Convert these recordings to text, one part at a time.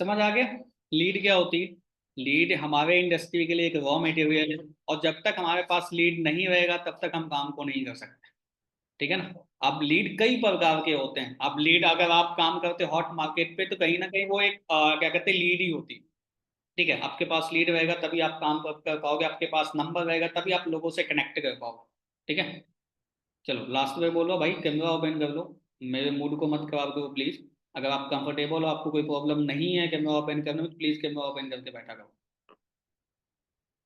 समझ आ गया। लीड क्या होती है? लीड हमारे इंडस्ट्री के लिए एक रॉ मटेरियल है, और जब तक हमारे पास लीड नहीं रहेगा तब तक हम काम को नहीं कर सकते। ठीक है ना। अब लीड कई प्रकार के होते हैं। अब लीड अगर आप काम करते हो हॉट मार्केट पे तो कहीं ना कहीं वो एक क्या कहते हैं, लीड ही होती है। ठीक है, आपके पास लीड रहेगा तभी आप काम कर पाओगे, आपके पास नंबर रहेगा तभी आप लोगों से कनेक्ट कर पाओगे। ठीक है। चलो लास्ट में बोलो भाई, कैमरा ओपन कर लो। मेरे मूड को मत खराब करो प्लीज। अगर आप कंफर्टेबल हो, आपको कोई प्रॉब्लम नहीं है कैमरा ओपन करने में, तो प्लीज कैमरा ओपन करके बैठा करो।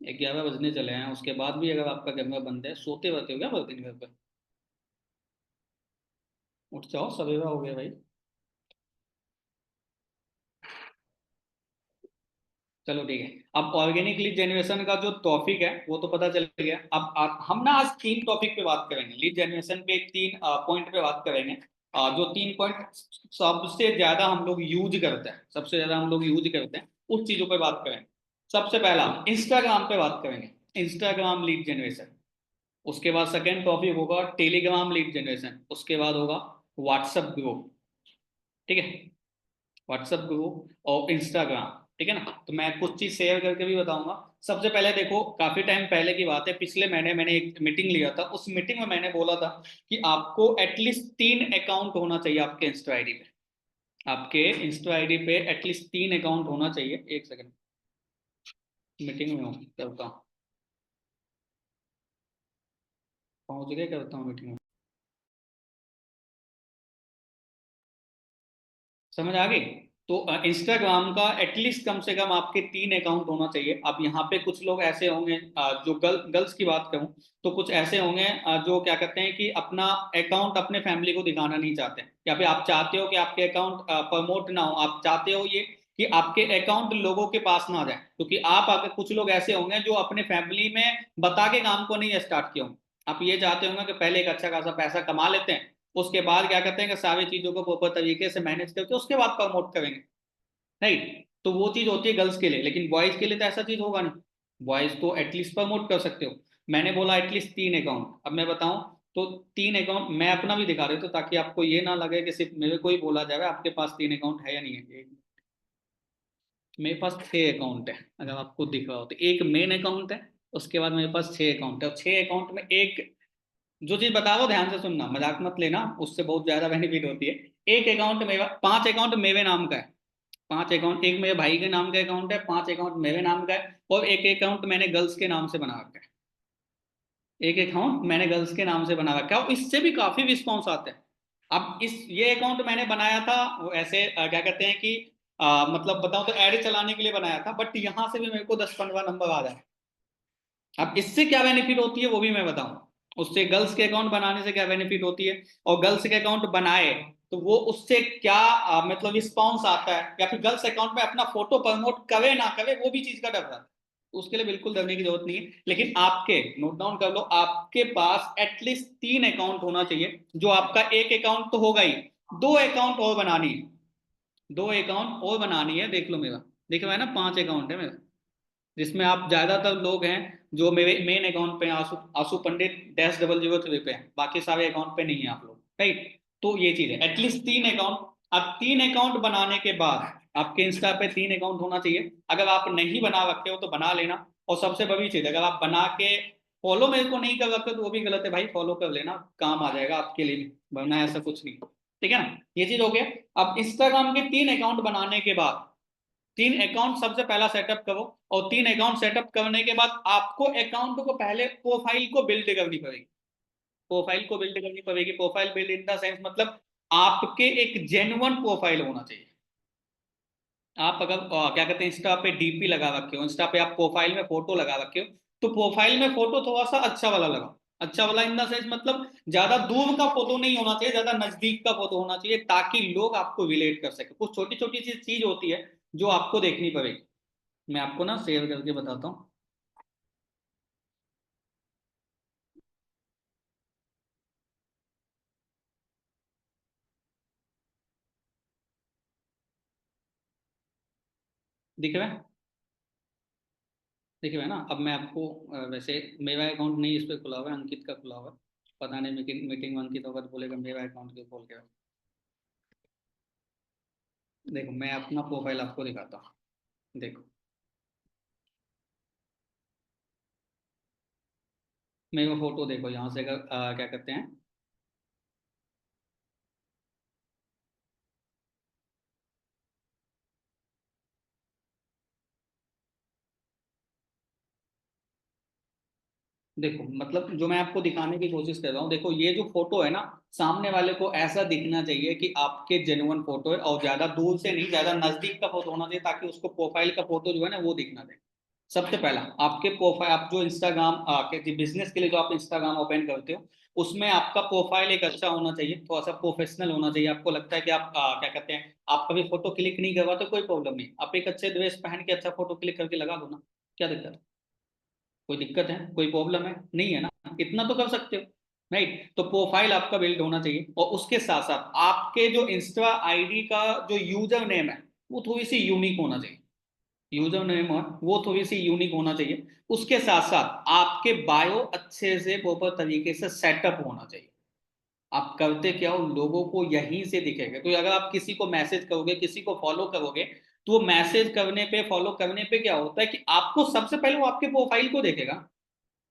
11 बजने चले हैं, उसके बाद भी अगर आपका कैमरा बंद है, सोते रहते हो क्या पूरे दिन घर पे? उठ जाओ, सवेरा हो गया भाई। चलो ठीक है। अब ऑर्गेनिक लीड जनरेशन का जो टॉपिक है वो तो पता चल गया। अब हम ना आज 3 टॉपिक पे बात करेंगे। लीड जनरेशन पे 3 पॉइंट पे बात करेंगे। जो 3 पॉइंट सबसे ज्यादा हम लोग यूज करते हैं, सबसे ज्यादा हम लोग यूज करते हैं, उस चीजों पे बात करेंगे। सबसे पहला इंस्टाग्राम पे बात करेंगे। Instagram lead generation. उसके बाद सेकेंड टॉपिक होगा टेलीग्राम लीड जनरेशन। उसके बाद होगा व्हाट्सएप ग्रुप। ठीक है। व्हाट्सएप ग्रुप और इंस्टाग्राम। ठीक है ना। तो मैं कुछ चीज शेयर करके भी बताऊंगा। सबसे पहले देखो, काफी टाइम पहले की बात है, पिछले महीने मैंने एक मीटिंग लिया था। उस मीटिंग में मैंने बोला था कि आपको एटलीस्ट 3 अकाउंट होना चाहिए आपके इंस्टा आईडी पे। आपके इंस्टा आईडी पे एटलीस्ट 3 अकाउंट होना चाहिए। एक सेकंड, मीटिंग में हूँ, करता हूँ। पहुंच गए, करता हूँ मीटिंग में। समझ आ गई। तो इंस्टाग्राम का एटलीस्ट कम से कम आपके 3 अकाउंट होना चाहिए। अब यहाँ पे कुछ लोग ऐसे होंगे, जो गर्ल्स की बात करूँ तो कुछ ऐसे होंगे जो क्या कहते हैं कि अपना अकाउंट अपने फैमिली को दिखाना नहीं चाहते, या फिर आप चाहते हो कि आपके अकाउंट प्रमोट ना हो, आप चाहते हो ये कि आपके अकाउंट लोगों के पास ना जाए, क्योंकि आप अगर कुछ लोग ऐसे होंगे जो अपने फैमिली में बता के काम को नहीं स्टार्ट किया होंगे। आप ये चाहते होंगे कि पहले एक अच्छा खासा पैसा कमा लेते हैं, उसके बाद क्या कहते हैं कि सारी चीजों को प्रॉपर तरीके से मैनेज करके उसके बाद प्रमोट करेंगे। नहीं, तो वो चीज होती है गर्ल्स के लिए, लेकिन बॉयज के लिए तो ऐसा चीज होगा नहीं। बॉयज तो एटलीस्ट प्रमोट कर सकते हो। मैंने बोला एटलीस्ट 3 अकाउंट। अब मैं बताऊं तो 3 अकाउंट मैं अपना भी दिखा रहा हूं, तो ताकि आपको ये ना लगे कि सिर्फ मेरे को ही बोला जाए आपके पास 3 अकाउंट है या नहीं है। मेरे पास 6 अकाउंट है, अगर आपको दिख रहा हो तो। एक मेन अकाउंट है, उसके बाद मेरे पास 6 अकाउंट है, और 6 अकाउंट में एक जो चीज बता रहा हूं ध्यान से सुनना, मजाक मत लेना, उससे बहुत ज्यादा बेनिफिट होती है। एक अकाउंट मेरा, 5 अकाउंट मेरे नाम का है। 5 अकाउंट, एक मेरे भाई के नाम का अकाउंट है, 5 अकाउंट मेरे नाम का है, और एक अकाउंट मैंने गर्ल्स के नाम से बना रखा है। एक अकाउंट मैंने गर्ल्स के नाम से बना रखा है, और इससे भी काफी रिस्पॉन्स आते हैं। अब इस ये अकाउंट मैंने बनाया था वो ऐसे क्या कहते हैं कि मतलब बताऊं तो ऐड चलाने के लिए बनाया था, बट यहाँ से भी मेरे को 10-15 नंबर आ जाए। अब इससे क्या बेनिफिट होती है वो भी मैं बताऊं। उससे गर्ल्स के अकाउंट बनाने से क्या बेनिफिट होती है, और गर्ल्स के अकाउंट बनाए तो वो उससे क्या मतलब रिस्पॉन्स आता है, या फिर गर्ल्स अकाउंट में अपना फोटो प्रमोट करे ना करे, वो भी चीज का डर रहता है। तो उसके लिए बिल्कुल डरने की जरूरत नहीं है। लेकिन आपके, नोट डाउन कर लो, आपके पास एटलीस्ट 3 अकाउंट होना चाहिए। जो आपका एक अकाउंट तो होगा ही, 2 अकाउंट और बनानी है। 2 अकाउंट और बनानी है, देख लो मेरा। देख रहा है ना, 5 अकाउंट है मेरा, जिसमें आप ज्यादातर लोग हैं जो मेरे मेन अकाउंट पे हैं, आशु आशु पंडित -003 पे हैं, बाकी सारे अकाउंट पे नहीं है आप लोग, राइट। तो ये चीज है, एटलीस्ट 3 अकाउंट। अब 3 अकाउंट बनाने के बाद आपके इंस्टा पे 3 अकाउंट होना चाहिए। अगर आप नहीं बना रखते हो तो बना लेना। और सबसे बड़ी चीज, अगर आप बना के फॉलो मेरे को नहीं कर रखते तो वो भी गलत है भाई, फॉलो कर लेना, काम आ जाएगा आपके लिए भी, वरना ऐसा कुछ नहीं। ठीक है ना, ये चीज हो गया। अब इंस्टाग्राम के 3 अकाउंट बनाने के बाद, 3 अकाउंट सबसे पहला सेटअप करो, और 3 अकाउंट सेटअप करने के बाद आपको अकाउंट को पहले प्रोफाइल को बिल्ड करनी पड़ेगी। प्रोफाइल को बिल्ड करनी पड़ेगी। Profile build in the sense मतलब आपके एक जेन्युइन प्रोफाइल होना चाहिए। आप अगर क्या कहते हैं इंस्टा पे डीपी लगा रखे हो, इंस्टा पे आप प्रोफाइल में फोटो लगा रखे हो, तो प्रोफाइल में फोटो थोड़ा सा अच्छा वाला लगाओ। अच्छा वाला इन द सेंस मतलब ज्यादा दूर का फोटो नहीं होना चाहिए, ज्यादा नजदीक का फोटो होना चाहिए, ताकि लोग आपको रिलेट कर सके। कुछ छोटी छोटी सी चीज होती है जो आपको देखनी पड़ेगी। मैं आपको ना शेयर करके बताता हूँ। दिख रहा है? दिख रहा है ना। अब मैं आपको वैसे मेरा अकाउंट नहीं इस पे खुला हुआ है, अंकित का खुला हुआ है। पता नहीं मीटिंग मीटिंग में अंकित होगा तो बोलेगा मेरा अकाउंट क्यों खोल के रखा? देखो मैं अपना प्रोफाइल आपको दिखाता हूँ। देखो मेरे फोटो देखो यहाँ से, अगर क्या कहते हैं, देखो मतलब जो मैं आपको दिखाने की कोशिश कर रहा हूँ, देखो ये जो फोटो है ना, सामने वाले को ऐसा दिखना चाहिए कि आपके जेन्युइन फोटो है, और ज्यादा दूर से नहीं, ज्यादा नजदीक का फोटो होना चाहिए, ताकि उसको प्रोफाइल का फोटो जो है ना वो दिखना चाहिए। सबसे पहला आपके प्रोफाइल, आप जो इंस्टाग्राम के बिजनेस के लिए जो आप इंस्टाग्राम ओपन करते हो, उसमें आपका प्रोफाइल एक अच्छा होना चाहिए, थोड़ा सा प्रोफेशनल होना चाहिए। आपको लगता है कि आप क्या कहते हैं, आप कभी फोटो क्लिक नहीं करवाते, कोई प्रॉब्लम नहीं, आप एक अच्छे ड्रेस पहन के अच्छा फोटो क्लिक करके लगा दो ना, क्या दिक्कत है? कोई दिक्कत है, कोई प्रॉब्लम है? नहीं है ना, इतना तो कर सकते हो। राइट, तो प्रोफाइल आपका बिल्ड होना चाहिए, और उसके साथ साथ आपके जो इंस्टा आईडी का जो यूजर नेम है वो थोड़ी सी यूनिक होना चाहिए। यूजर नेम है वो थोड़ी सी यूनिक होना चाहिए। उसके साथ साथ आपके बायो अच्छे से प्रॉपर तरीके से सेटअप होना चाहिए। आप करते क्या हो, लोगों को यहीं से दिखेगा। तो अगर आप किसी को मैसेज करोगे, किसी को फॉलो करोगे, तो वो मैसेज करने पे, फॉलो करने पे क्या होता है कि आपको सबसे पहले वो आपके प्रोफाइल को देखेगा।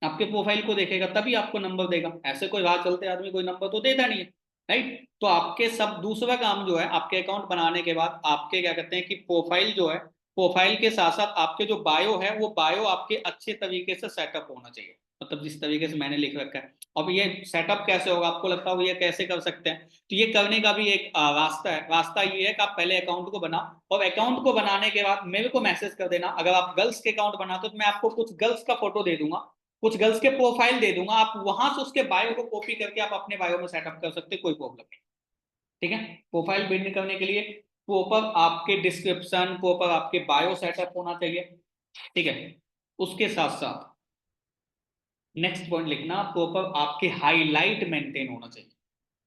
आपके प्रोफाइल को देखेगा तभी आपको नंबर देगा, ऐसे कोई राह चलते आदमी कोई नंबर तो देता नहीं है। राइट, तो आपके सब दूसरा काम जो है, आपके अकाउंट बनाने के बाद आपके क्या कहते हैं कि प्रोफाइल जो है, प्रोफाइल के साथ साथ आपके जो बायो है, वो बायो आपके अच्छे तरीके से सेटअप होना चाहिए, मतलब जिस तरीके से मैंने लिख रखा है। अब ये सेटअप कैसे होगा, आपको लगता होगा ये कैसे कर सकते हैं, तो ये करने का भी एक रास्ता है। रास्ता ये है कि आप पहले अकाउंट को बनाओ, और अकाउंट को बनाने के बाद मेरे को मैसेज कर देना। अगर आप गर्ल्स के अकाउंट बनाते हो तो मैं आपको कुछ गर्ल्स का फोटो दे दूंगा, कुछ गर्ल्स के प्रोफाइल दे दूंगा, आप वहां से उसके बायो को कॉपी करके आप अपने बायो में सेटअप कर सकते हो, कोई प्रॉब्लम नहीं। ठीक है, प्रोफाइल बिल्ड करने के लिए प्रॉपर आपके डिस्क्रिप्शन, प्रॉपर आपके बायो सेटअप होना चाहिए। ठीक है, उसके साथ साथ नेक्स्ट पॉइंट लिखना, प्रॉपर आपके हाईलाइट मेंटेन होना चाहिए।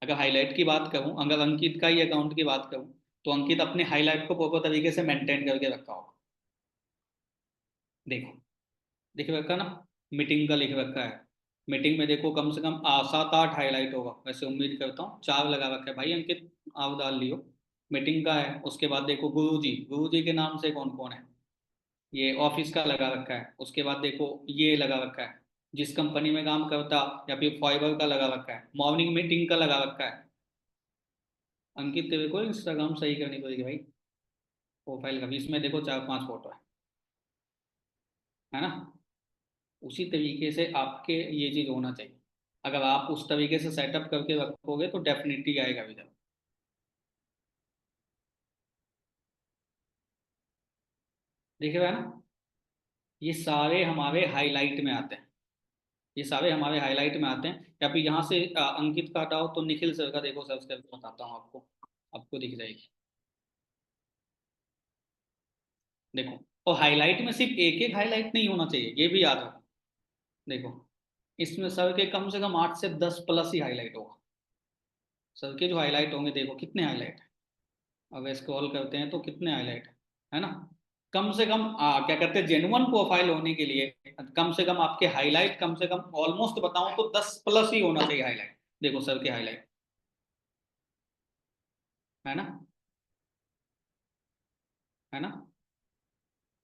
अगर हाईलाइट की बात करूं, अगर अंकित का ही अकाउंट की बात करूं, तो अंकित अपने हाईलाइट को प्रॉपर तरीके से मेंटेन करके रखा होगा। देखो लिख रखा ना, मीटिंग का लिख रखा है। मीटिंग में देखो कम से कम 7 8 हाईलाइट होगा, वैसे उम्मीद करता हूँ 4 लगा रखा है भाई अंकित, आप डाल लियो। मीटिंग का है, उसके बाद देखो गुरुजी, गुरुजी के नाम से कौन कौन है, ये ऑफिस का लगा रखा है। उसके बाद देखो ये लगा रखा है, जिस कंपनी में काम करता, या फिर फाइबर का लगा रखा है, मॉर्निंग मीटिंग का लगा रखा है। अंकित तेरे को इंस्टाग्राम सही करनी पड़ेगी भाई, प्रोफाइल का भी इसमें देखो 4 5 फोटो है ना। उसी तरीके से आपके ये चीज होना चाहिए। अगर आप उस तरीके से सेटअप करके रखोगे तो डेफिनेटली आएगा विजन। देखे हुआ है ना, ये सारे हमारे हाईलाइट में आते हैं, ये सारे हमारे हाईलाइट में आते हैं। या फिर यहाँ से अंकित का हटाओ तो निखिल सर का देखो, सर्च करके बताता हूँ आपको, आपको दिख जाएगी। देखो, और हाईलाइट में सिर्फ एक एक हाईलाइट नहीं होना चाहिए, ये भी याद रखो। देखो इसमें सर के कम से कम 8 से 10 प्लस ही हाईलाइट होगा। सर के जो हाईलाइट होंगे, देखो कितने हाईलाइट, अगर स्क्रॉल करते हैं तो कितने हाईलाइट है ना। कम से कम क्या कहते हैं, जेन्युइन प्रोफाइल होने के लिए कम से कम आपके हाईलाइट कम से कम ऑलमोस्ट बताऊं तो 10 प्लस ही होना चाहिए हाईलाइट। देखो सर के हाईलाइट, है ना, है ना।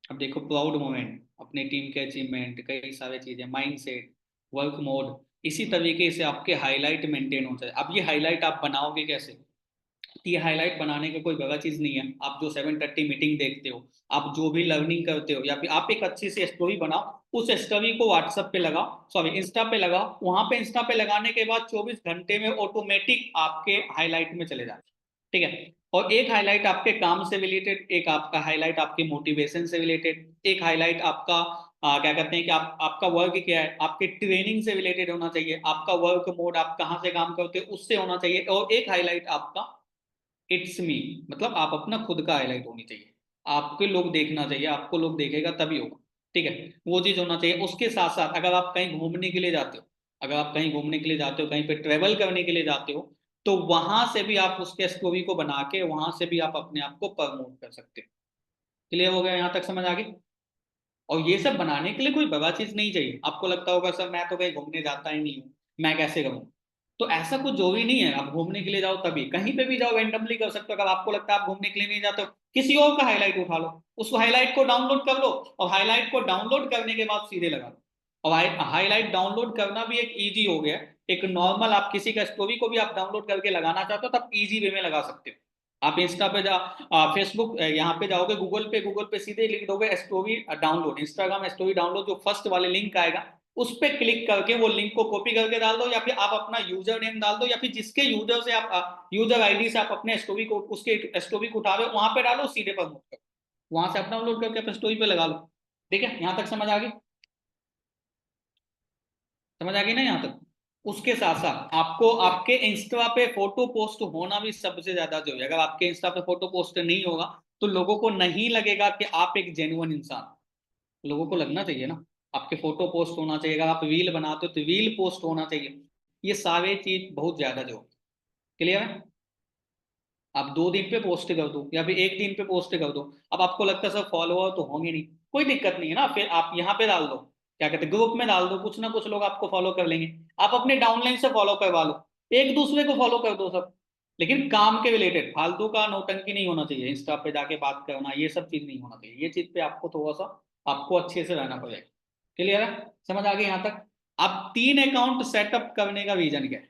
अब देखो प्राउड मोमेंट, अपने टीम के अचीवमेंट, कई सारी चीजें, माइंड सेट, वर्क मोड, इसी तरीके से आपके हाईलाइट मेंटेन होता है। अब ये हाईलाइट आप बनाओगे कैसे, ये हाईलाइट बनाने का कोई बड़ा चीज नहीं है। आप जो 7:30 मीटिंग देखते हो, आप जो भी लर्निंग करते हो, या फिर आप एक अच्छी सी स्टोरी बनाओ, उस स्टोरी को व्हाट्सएप पे लगाओ, सॉरी इंस्टा पे लगाओ। वहां पे इंस्टा पे लगाने के बाद 24 घंटे में ऑटोमेटिक आपके हाईलाइट में चले जाते हैं। ठीक है, और एक हाईलाइट आपके काम से रिलेटेड, एक आपका हाईलाइट आपके मोटिवेशन से रिलेटेड, एक हाईलाइट आपका क्या कहते हैं कि आपका वर्क क्या है, आपके ट्रेनिंग से रिलेटेड होना चाहिए, आपका वर्क मोड, आप कहाँ से काम करते हो उससे होना चाहिए, और एक हाईलाइट आपका इट्स मी, मतलब आप अपना खुद का हाईलाइट होनी चाहिए। आपके लोग देखना चाहिए, आपको लोग देखेगा तभी होगा। ठीक है, वो चीज होना चाहिए। उसके साथ साथ अगर आप कहीं घूमने के लिए जाते हो, अगर आप कहीं घूमने के लिए जाते हो, कहीं पे ट्रेवल करने के लिए जाते हो, तो वहां से भी आप उसके स्टोरी को बना के वहां से भी आप अपने आप को प्रमोट कर सकते हो। क्लियर हो गया, यहाँ तक समझ आ गई। और ये सब बनाने के लिए कोई बड़ा चीज नहीं चाहिए। आपको लगता होगा सर मैं तो कहीं घूमने जाता ही नहीं हूँ, मैं कैसे करूँ, तो ऐसा कुछ जो भी नहीं है, आप घूमने के लिए जाओ तभी, कहीं पे भी जाओ रैंडमली कर सकते हो। अगर आपको लगता है आप घूमने के लिए नहीं जाते हो, किसी और का हाईलाइट उठा लो, उस हाईलाइट को डाउनलोड कर लो, और हाईलाइट को डाउनलोड करने के बाद सीधे लगा लो। और हाईलाइट डाउनलोड करना भी एक इजी हो गया। एक नॉर्मल आप किसी का स्टोरी को भी आप डाउनलोड करके लगाना चाहते हो तब इजी वे में लगा सकते हो। आप इंस्टा पे फेसबुक यहाँ पे जाओगे, गूगल पे सीधे लिख दोगे story download, Instagram story download, जो फर्स्ट वाले लिंक आएगा उस पर क्लिक करके वो लिंक को कॉपी करके डाल दो, या फिर आप अपना यूजर नेम डाल दो, या फिर जिसके यूजर से आप यूजर आईडी से आप अपने स्टोरी को, उसके स्टोरी को उठा रहे हो वहां पे डालो, सीधे प्रमोट करो, वहां से अपना डाउनलोड करके अपने स्टोरी पे लगा लो। ठीक है, यहाँ तक समझ आ गई? समझ आ गई ना यहाँ तक? उसके साथ साथ आपको आपके इंस्टा पे फोटो पोस्ट होना भी सबसे ज्यादा जरूरी है। अगर आपके इंस्टा पे फोटो पोस्ट नहीं होगा तो लोगों को नहीं लगेगा कि आप एक जेन्युइन इंसान, लोगों को लगना चाहिए ना। आपके फोटो पोस्ट होना चाहिए, अगर आप रील बनाते हो तो रील पोस्ट होना चाहिए। ये सारे चीज बहुत ज्यादा जो, क्लियर है? आप 2 दिन पे पोस्ट कर दो या फिर एक दिन पे पोस्ट कर दो, अब आपको लगता है सर फॉलोअर तो होंगे नहीं, कोई दिक्कत नहीं है ना, फिर आप यहाँ पे डाल दो, क्या कहते हैं, ग्रुप में डाल दो, कुछ ना कुछ लोग आपको फॉलो कर लेंगे। आप अपने डाउनलाइन से फॉलो करवा लो, एक दूसरे को फॉलो कर दो सब। लेकिन काम के रिलेटेड फालतू का नौटंकी नहीं होना चाहिए, इंस्टा पे जाके बात करना ये सब चीज नहीं होना चाहिए। ये चीज पे आपको थोड़ा सा आपको अच्छे से रहना पड़ेगा। क्लियर है? समझ आ गई यहाँ तक? अब 3 अकाउंट सेटअप करने का रीजन क्या है?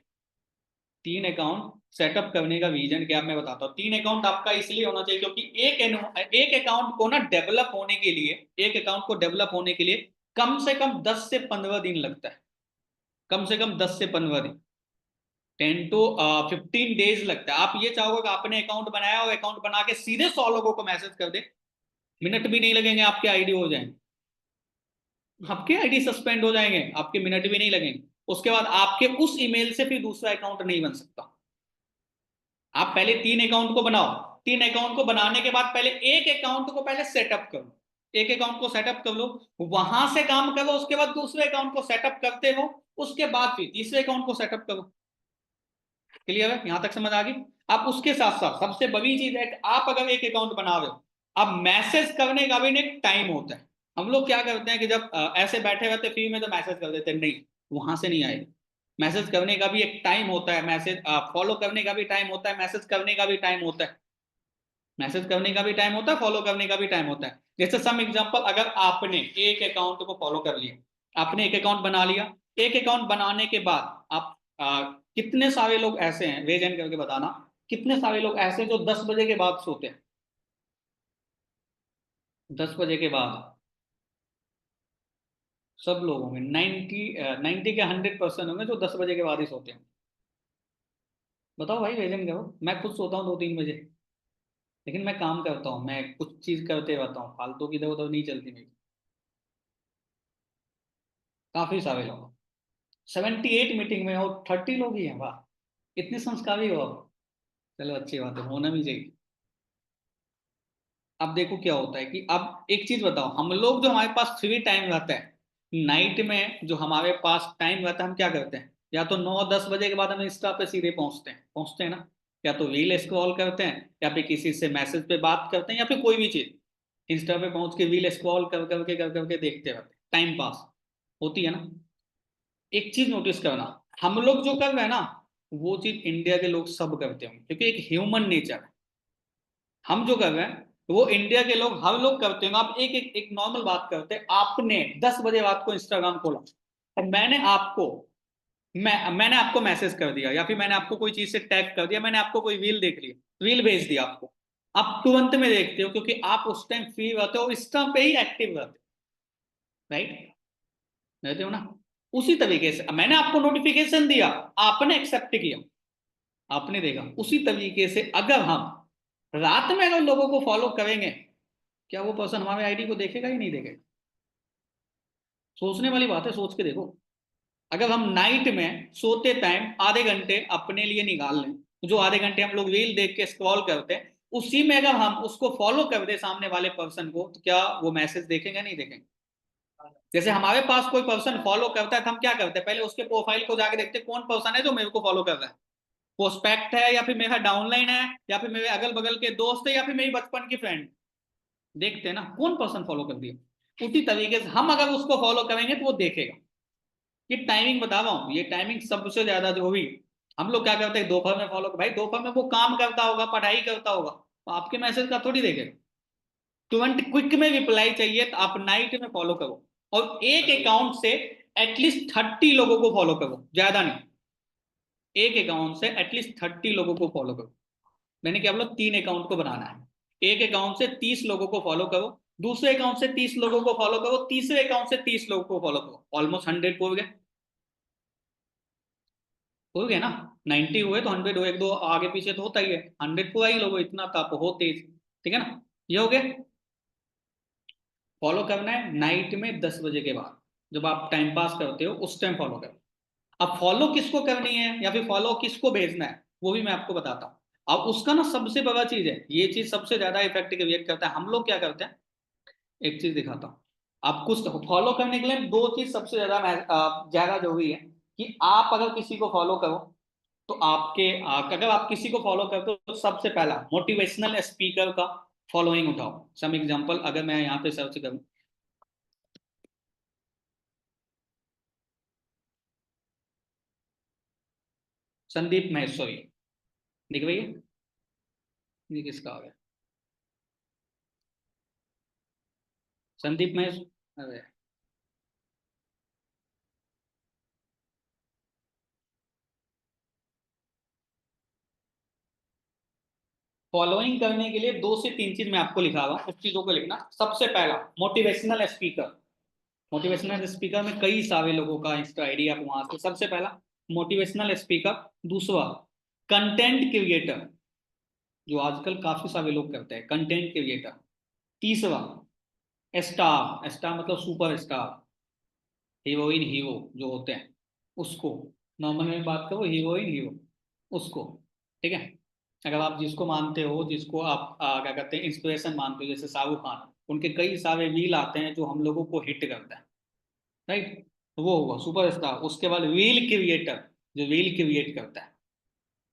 3 अकाउंट सेटअप करने का रीजन क्या, मैं बताता हूँ। 3 अकाउंट आपका इसलिए होना चाहिए क्योंकि एक अकाउंट को ना डेवलप होने के लिए, एक अकाउंट को डेवलप होने के लिए कम से कम 10 से 15 दिन लगता है। कम से कम 10 से 15 दिन, 10 to 15 डेज लगता है। आप ये चाहोगे कि आपने अकाउंट बनाया और अकाउंट बना के सीधे 100 लोगों को मैसेज कर दे, मिनट भी नहीं लगेंगे, आपके आईडी हो जाएंगे, आपके आईडी सस्पेंड हो जाएंगे, आपके मिनट भी नहीं लगेंगे। उसके बाद आपके उस ईमेल से फिर दूसरा अकाउंट नहीं बन सकता। आप पहले 3 अकाउंट को बनाओ, 3 अकाउंट को बनाने के बाद पहले एक अकाउंट को पहले सेटअप करो, एक अकाउंट को सेटअप कर लो, वहां से काम करो, उसके बाद दूसरे अकाउंट को सेटअप करते हो, उसके बाद फिर तीसरे अकाउंट को सेटअप करो। क्लियर है? यहां तक समझ आ गई? आप उसके साथ साथ सबसे बड़ी चीज है कि आप अगर एक अकाउंट बना रहे हो, अब मैसेज करने का भी एक टाइम होता है। हम लोग क्या करते हैं कि जब ऐसे बैठे रहते फ्री में तो मैसेज कर देते हैं, नहीं, वहां से नहीं आएगा। मैसेज करने का भी एक टाइम होता है, मैसेज फॉलो करने का भी टाइम होता है, मैसेज करने का भी टाइम होता है, मैसेज करने का भी टाइम होता है, फॉलो करने का भी टाइम होता है। जैसे सम एग्जांपल, अगर आपने एक अकाउंट को फॉलो कर लिया, आपने एक अकाउंट बना लिया, एक अकाउंट बनाने के बाद आप कितने सारे लोग ऐसे हैं, रेज हैंड करके बताना, कितने सारे लोग ऐसे हैं जो 10 बजे के बाद सोते हैं? 10 बजे के बाद सब लोग होंगे, 90 के 100% होंगे जो 10 बजे के बाद ही सोते हैं। बताओ भाई, रेज हैंड करो। मैं खुद सोता हूँ 2-3 बजे, लेकिन मैं काम करता हूँ, मैं कुछ चीज करते रहता हूँ, फालतू की इधर उधर नहीं चलती मेरी। काफी सारे लोग, 78 मीटिंग में और 30 लोग ही हैं, वाह, इतने संस्कारी हो आप। चलो अच्छी बात है, होना भी चाहिए। अब देखो क्या होता है कि अब एक चीज बताओ, हम लोग जो हमारे पास फ्री टाइम रहता है नाइट में, जो हमारे पास टाइम रहता है, हम क्या करते हैं? या तो 9-10 बजे के बाद हम इंस्टा पे सीधे पहुंचते हैं ना, या तो रील स्क्रॉल करते हैं, या फिर किसी से मैसेज पे बात करते हैं, या फिर कोई भी चीज इंस्टा पे पहुंच के रील स्क्रॉल कर करके देखते रहते हैं, टाइम पास होती है ना। एक चीज नोटिस करना, हम लोग जो कर रहे हैं ना, वो चीज इंडिया के लोग सब करते होंगे, क्योंकि एक ह्यूमन नेचर है। हम जो कर रहे हैं वो इंडिया के लोग हर लोग करते होंगे। आप एक नॉर्मल बात करते हैं, आपने 10 बजे रात को इंस्टाग्राम खोला और मैंने आपको मैसेज कर दिया, या फिर मैंने आपको कोई चीज से टैग कर दिया, मैंने आपको कोई रील देख ली, रील भेज दिया आपको, आप तुरंत में देखते हो क्योंकि आप उस टाइम फ्री रहते हो, इस टाइम पे ही एक्टिव रहते हो, राइट? रहते हो ना। उसी तरीके से मैंने आपको नोटिफिकेशन दिया, आपने एक्सेप्ट किया, आपने देखा। उसी तरीके से अगर हम रात में अगर लोगों को फॉलो करेंगे, क्या वो पर्सन हमारे आईडी को देखेगा ही नहीं देखेगा? सोचने वाली बात है, सोच के देखो। अगर हम नाइट में सोते टाइम आधे घंटे अपने लिए निकाल लें, जो आधे घंटे हम लोग रील देख के स्क्रॉल करते हैं, उसी में अगर हम उसको फॉलो कर दे सामने वाले पर्सन को, तो क्या वो मैसेज देखेंगे नहीं देखेंगे? जैसे हमारे पास कोई पर्सन फॉलो करता है तो हम क्या करते हैं, पहले उसके प्रोफाइल को जाके देखते हैं कौन पर्सन है जो मेरे को फॉलो कर रहा है, प्रोस्पेक्ट है या फिर मेरा डाउनलाइन है, या फिर मेरे अगल बगल के दोस्त है, या फिर मेरी बचपन की फ्रेंड। देखते हैं ना कौन पर्सन फॉलो कर दिया, उसी तरीके से हम अगर उसको फॉलो करेंगे तो वो देखेगा। ये टाइमिंग बता रहा हूं, ये टाइमिंग सबसे ज्यादा जो हुई, हम लोग क्या करते हैं दोपहर में फॉलो, भाई दोपहर में वो काम करता होगा, पढ़ाई करता होगा, तो आपके मैसेज का थोड़ी देखेगा। तुरंत क्विक में रिप्लाई चाहिए तो आप नाइट में फॉलो करो, और एक अकाउंट से एटलीस्ट 30 लोगों को फॉलो करो, ज्यादा नहीं। एक अकाउंट से एटलीस्ट 30 लोगों को फॉलो करो। मैंने क्या बोला, 3 अकाउंट को बनाना है। एक अकाउंट से 30 लोगों को फॉलो करो, दूसरे अकाउंट से 30 लोगों को फॉलो करो, तीसरे अकाउंट से 30 लोगों को फॉलो करो, ऑलमोस्ट 100 हो गए। हो गया ना, 90 हुए तो 100 हुए, एक दो आगे पीछे तो होता ही है, 100 पूरा ही लोगो, इतना तो आप हो तेज। ठीक है ना, ये हो गया। फॉलो करना है नाइट में 10 बजे के बाद, जब आप टाइम पास करते हो उस टाइम फॉलो करो। अब फॉलो किसको करनी है या फिर फॉलो किसको भेजना है, वो भी मैं आपको बताता हूँ। अब उसका ना सबसे बड़ा चीज है, ये चीज सबसे ज्यादा इफेक्ट क्रिएट करता है। हम लोग क्या करते हैं, एक चीज दिखाता हूँ। आप कुछ फॉलो करने के लिए दो चीज सबसे ज्यादा ज्यादा जरूरी है, कि आप अगर किसी को फॉलो करो तो अगर आप किसी को फॉलो करते हो तो सबसे पहला मोटिवेशनल स्पीकर का फॉलोइंग उठाओ। सम एग्जांपल अगर मैं यहाँ पे सर्च करूँ, संदीप महेश्वरी, देख भैया ये किसका हो गया, संदीप महेश्वरी। अरे फॉलोइंग करने के लिए 2 से 3 चीज मैं आपको लिखा हुआ, उस चीजों को लिखना। सबसे पहला मोटिवेशनल स्पीकर। मोटिवेशनल स्पीकर में कई सारे लोगों का इंस्टा आईडी आप वहां से, सबसे पहला मोटिवेशनल स्पीकर। दूसरा कंटेंट क्रिएटर, जो आजकल काफी सारे लोग करते हैं, कंटेंट क्रिएटर। तीसरा स्टार, स्टार मतलब सुपर स्टार, हीरोइन हीरो जो होते हैं उसको, नॉर्मल में बात करो हीरोइन हीरो उसको। ठीक है, अगर आप जिसको मानते हो, जिसको आप क्या कहते हैं इंस्पिरेशन मानते हो, जैसे शाहरुख खान, उनके कई सारे रील आते हैं जो हम लोगों को हिट करता है, राइट, तो वो हुआ सुपरस्टार। उसके बाद रील क्रिएटर, जो रील क्रिएट करता है,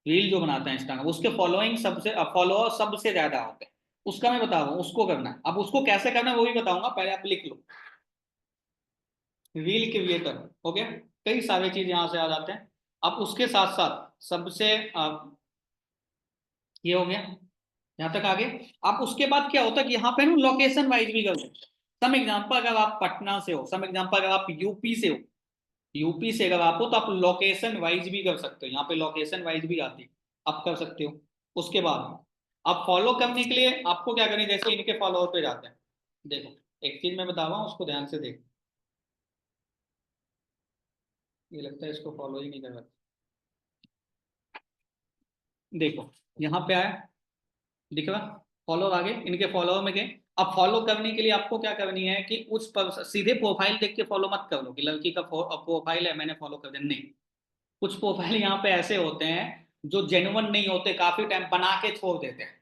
रील जो बनाता है इंस्टाग्राम, उसके फॉलोइंग सबसे फॉलोअर सबसे ज्यादा होते हैं, उसका मैं बता रहा हूँ, उसको करना है। अब उसको कैसे करना है वो भी बताऊंगा, पहले आप लिख लो रील क्रिएटर। हो गया, कई सारे चीज यहाँ से आ जाते हैं। अब उसके साथ साथ सबसे ये हो गया, यहाँ तक आगे। अब उसके बाद क्या होता है कि यहाँ पे ना लोकेशन वाइज भी कर सकते हैं। सम एग्जाम्पल अगर आप पटना से हो, सम एग्जाम्पल अगर आप यूपी से हो, यूपी से अगर आप हो तो आप लोकेशन वाइज भी कर सकते हो, यहाँ पे लोकेशन वाइज भी आती है, आप कर सकते हो। उसके बाद आप फॉलो करने के लिए आपको क्या करनी है, जैसे इनके फॉलोअर पे जाते हैं, देखो एक चीज मैं बता रहा हूँ उसको ध्यान से देखो। ये लगता है इसको फॉलो ही नहीं कर रहा, देखो यहाँ पे आया, दिख रहा फॉलो आगे, इनके फॉलोअर में गए। अब फॉलो करने के लिए आपको क्या करनी है कि उस पर सीधे प्रोफाइल देख के फॉलो मत कर लो कि लड़की का प्रोफाइल है मैंने फॉलो कर दिया, नहीं। कुछ प्रोफाइल यहाँ पे ऐसे होते हैं जो जेन्युइन नहीं होते, काफी टाइम बना के छोड़ देते हैं।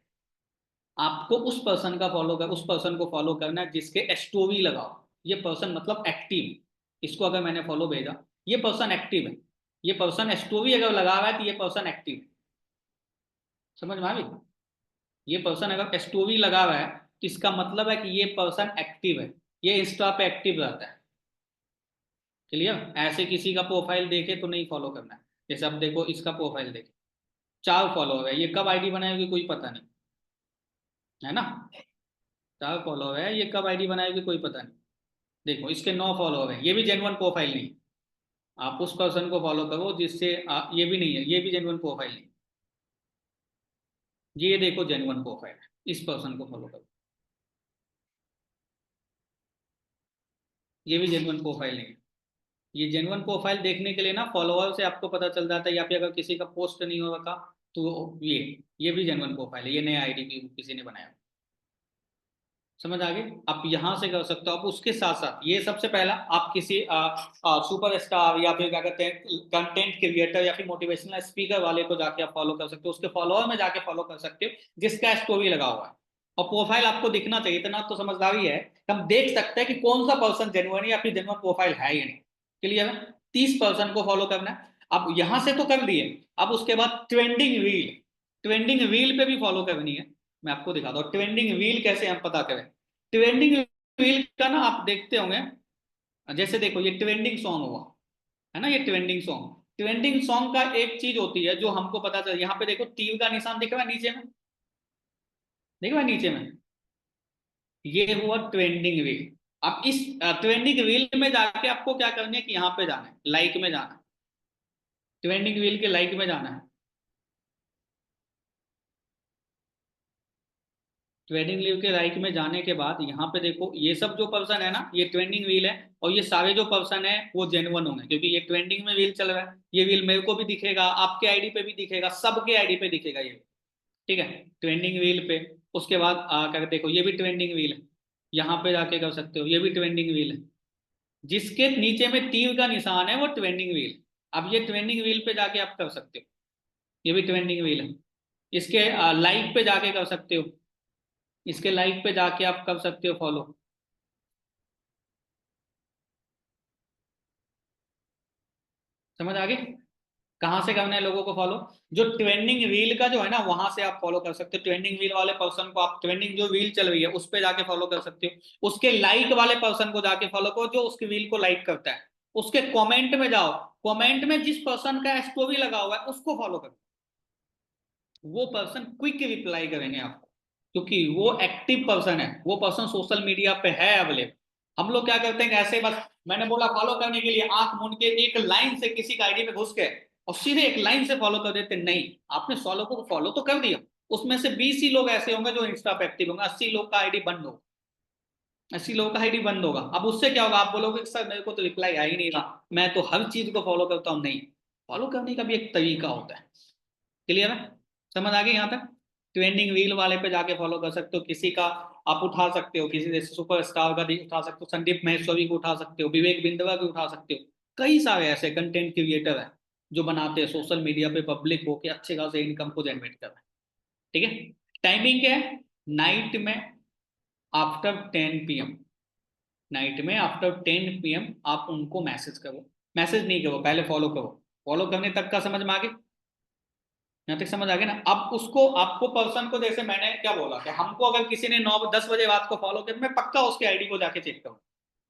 आपको उस पर्सन का फॉलो कर, उस पर्सन को फॉलो करना है जिसके स्टोरी लगाओ, ये पर्सन मतलब एक्टिव, इसको अगर मैंने फॉलो भेजा, ये पर्सन एक्टिव है, ये पर्सन स्टोरी अगर लगा रहा है तो ये पर्सन एक्टिव है। समझ में आ गई, ये पर्सन अगर स्टोरी लगा रहा है तो इसका मतलब है कि ये पर्सन एक्टिव है, ये इंस्टा पे एक्टिव रहता है। क्लियर, ऐसे किसी का प्रोफाइल देखे तो नहीं फॉलो करना है। जैसे अब देखो इसका प्रोफाइल देखे, 4 फॉलोअर है, ये कब आईडी बनाएगी कोई पता नहीं, है ना। 4 फॉलोअर है, ये कब आईडी बनाएगी कोई पता नहीं। देखो इसके 9 फॉलोअर है, ये भी जेन्युइन प्रोफाइल नहीं। आप उस पर्सन को फॉलो करो जिससे ये भी नहीं है, ये भी जेन्युइन प्रोफाइल नहीं। ये देखो जेन्युइन प्रोफाइल है, इस पर्सन को फॉलो करो, ये भी जेन्युइन प्रोफाइल नहीं है। ये जेन्युइन प्रोफाइल देखने के लिए ना फॉलोअर से आपको पता चल जाता है, या फिर अगर किसी का पोस्ट नहीं हो रखा तो ये भी जेन्युइन प्रोफाइल है, ये नया आईडी भी किसी ने बनाया। समझ आ गई, आप यहां से कर सकते हो। आप उसके साथ साथ ये सबसे पहला आप किसी सुपर स्टार या फिर क्या कहते हैं कंटेंट क्रिएटर या फिर मोटिवेशनल स्पीकर वाले को जाके आप फॉलो कर सकते हो, उसके फॉलोअर में जाके फॉलो कर सकते हो जिसका स्टोरी लगा हुआ है। और प्रोफाइल आपको दिखना चाहिए, इतना तो समझदारी है कि हम देख सकते हैं कि कौन सा पर्सन जेन्युइन है या फिर जेन्युइन प्रोफाइल है या नहीं। क्लियर है, 30 पर्सन को फॉलो करना है। अब यहां से तो कर दिए, अब उसके बाद ट्रेंडिंग रील, ट्रेंडिंग रील पे भी फॉलो करनी है। मैं आपको दिखाता हूँ ट्रेंडिंग रील कैसे हम पता करें। ट्रेंडिंग रील का ना आप देखते होंगे, जैसे देखो ये ट्रेंडिंग सॉन्ग हुआ है ना, ये ट्रेंडिंग सॉन्ग, ट्रेंडिंग सॉन्ग का एक चीज होती है जो हमको पता चल, यहाँ पे देखो तीर का निशान दिख रहा है नीचे में, दिख रहा है नीचे में, ये हुआ ट्रेंडिंग रील। अब इस ट्रेंडिंग रील में जाके आपको क्या करना है कि यहाँ पे जाना है, लाइक में जाना है, ट्रेंडिंग रील के लाइक में जाना है। ट्रेंडिंग रील के लाइक में जाने के बाद यहाँ पे देखो ये सब जो पर्सन है ना, ये ट्रेंडिंग रील है, और ये सारे जो पर्सन है वो जेन्युइन होंगे, क्योंकि ये ट्रेंडिंग में रील चल रहा है। ये रील मेरे को भी दिखेगा, आपके आईडी पे भी दिखेगा, सबके आईडी पे दिखेगा ये, ठीक है, ट्रेंडिंग रील पे। उसके बाद आकर देखो ये भी ट्रेंडिंग रील है, यहाँ पे जाके कर सकते हो, ये भी ट्रेंडिंग रील है, जिसके नीचे में तीर का निशान है वो ट्रेंडिंग रील। अब ये ट्रेंडिंग रील पे जाके आप कर सकते हो, ये भी ट्रेंडिंग रील है। इसके लाइक पे जाके कर सकते हो, इसके लाइक पे जाके आप कर सकते हो फॉलो। समझ आ गई? कहाँ से करना है लोगों को फॉलो? जो ट्रेंडिंग रील का जो है ना वहां से आप फॉलो कर सकते हो, ट्रेंडिंग रील वाले पर्सन को आप ट्रेंडिंग जो रील चल रही है उस पे जाके फॉलो कर सकते हो। उसके लाइक वाले पर्सन को जाके फॉलो करो जो उसकी रील को लाइक करता है। उसके कमेंट में जाओ, कमेंट में जिस पर्सन का स्टोरी लगा हुआ है उसको फॉलो करो, वो पर्सन क्विक रिप्लाई करेंगे आपको, क्योंकि वो एक्टिव पर्सन है, वो पर्सन सोशल मीडिया पे है अवेलेबल। हम लोग क्या करते हैं कि ऐसे बस, मैंने बोला फॉलो करने के लिए, आंख मूंद के एक लाइन से किसी का आईडी पे घुस गए और सीधे एक लाइन से फॉलो कर देते, नहीं। आपने फॉलो को फॉलो तो कर दिया, उसमें से 20 ही लोग ऐसे होंगे जो इंस्टा पे एक्टिव होंगे, 80 लोग का आईडी बंद होगा, 80 लोगों का आईडी बंद होगा। अब उससे क्या होगा, आप बोलोगे कि सर मेरे को तो रिप्लाई आ ही नहीं रहा, मैं तो हर चीज को फॉलो करता हूँ। नहीं, फॉलो करने का भी एक तरीका होता है। क्लियर है? समझ आ गई यहाँ तक? ट्रेंडिंग रील वाले पे जाके फॉलो कर सकते हो, किसी का आप उठा सकते हो, किसी जैसे सुपरस्टार का भी उठा सकते हो, संदीप माहेश्वरी को उठा सकते हो, विवेक बिंदवा को उठा सकते हो। कई सारे ऐसे कंटेंट क्रिएटर हैं जो बनाते हैं सोशल मीडिया पे, पब्लिक हो के अच्छे खासे इनकम को जनरेट कर रहे हैं। ठीक है? टाइमिंग क्या है? नाइट में आफ्टर 10 PM, नाइट में आफ्टर 10 PM आप उनको मैसेज करो, मैसेज नहीं करो, पहले फॉलो करो। फॉलो करने तक का समझ में आ गया? यहाँ तक समझ आ गया ना? अब उसको, आपको पर्सन को, जैसे मैंने क्या बोला कि हमको अगर किसी ने 9-10 बजे रात को फॉलो किया, मैं पक्का उसके आईडी को जाके चेक करूँ।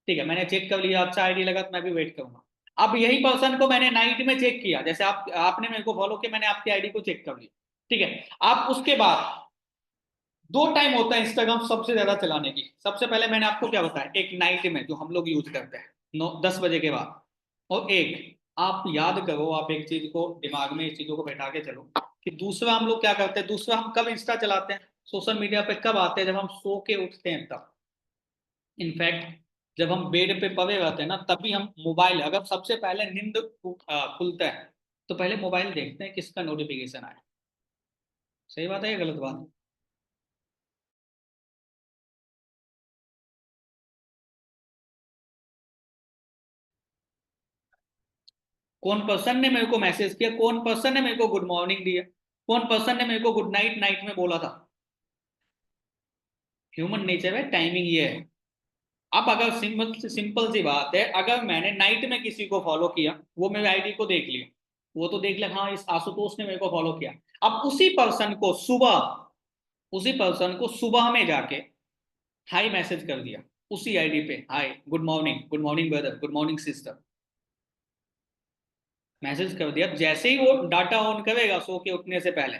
ठीक है, मैंने चेक कर लिया, अच्छा आईडी लगा तो मैं भी वेट करूंगा। अब यही पर्सन को मैंने नाइट में चेक किया, जैसे आपने मेरे को फॉलो किया, मैंने आपकी आईडी को चेक कर लिया, ठीक है। आप उसके बाद, दो टाइम होता है इंस्टाग्राम सबसे ज्यादा चलाने की। सबसे पहले मैंने आपको क्या बताया, एक नाइट में जो हम लोग यूज करते हैं 9-10 बजे के बाद, और एक, आप याद करो, आप एक चीज को दिमाग में इस चीजों को बैठा के चलो कि दूसरा हम लोग क्या करते हैं, दूसरा हम कब इंस्टा चलाते हैं, सोशल मीडिया पे कब आते हैं, जब हम सो के उठते हैं तब। इनफैक्ट जब हम बेड पे पड़े रहते हैं ना तभी हम मोबाइल, अगर सबसे पहले नींद खुलता है तो पहले मोबाइल देखते हैं किसका नोटिफिकेशन आया। सही बात है या गलत बात है? कौन पर्सन ने मेरे को मैसेज किया, कौन पर्सन ने मेरे को गुड मॉर्निंग दिया, कौन पर्सन ने मेरे को गुड नाइट नाइट में बोला था? ह्यूमन नेचर है, टाइमिंग ये है। अब अगर सिंपल सिंपल सी बात है, अगर मैंने नाइट में किसी को फॉलो किया, वो मेरे आईडी को देख लिया, वो तो देख लिया हाँ इस आशुतोष ने मेरे को फॉलो किया। अब उसी पर्सन को सुबह में जाके हाई मैसेज कर दिया, उसी आईडी पे, हाय good morning, good morning brother, good morning sister, message कर दिया। जैसे ही वो डाटा ऑन करेगा सो के उठने से पहले,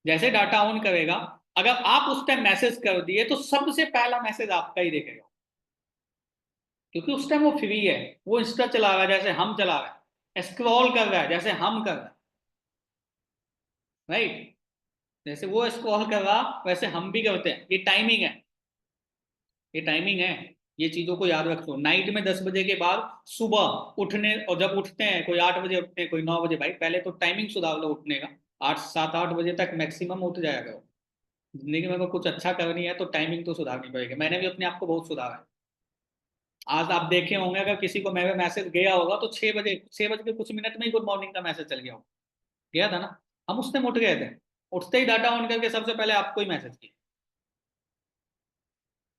जैसे डाटा ऑन करेगा, अगर आप उस टाइम मैसेज कर दिए तो सबसे पहला मैसेज आपका ही देखेगा, क्योंकि उस टाइम वो फ्री है, वो इंस्टा चला रहा है जैसे हम चला रहे हैं, स्क्रॉल कर रहा है जैसे हम कर रहे हैं, राइट? जैसे वो स्क्रॉल कर रहा वैसे हम भी करते हैं। ये टाइमिंग है, ये टाइमिंग है। ये चीजों को याद रखो, नाइट में 10 बजे के बाद सुबह उठने, और जब उठते हैं कोई 8 बजे उठते हैं, कोई 9 बजे, भाई पहले तो टाइमिंग सुधार लो उठने का। 8 7 8 बजे तक मैक्सिमम उठ जाएगा वो। जिंदगी में अगर कुछ अच्छा करनी है तो टाइमिंग तो सुधारनी पड़ेगी। मैंने भी अपने आप को बहुत सुधारा है। आज आप देखे होंगे, अगर किसी को मेरे मैसेज गया होगा तो 6 बजे, 6 बज के कुछ मिनट में ही गुड मॉर्निंग का मैसेज चल गया होगा, गया था ना। हम उस टाइम उठ गए थे, उठते ही डाटा ऑन करके सबसे पहले आपको ही मैसेज किया।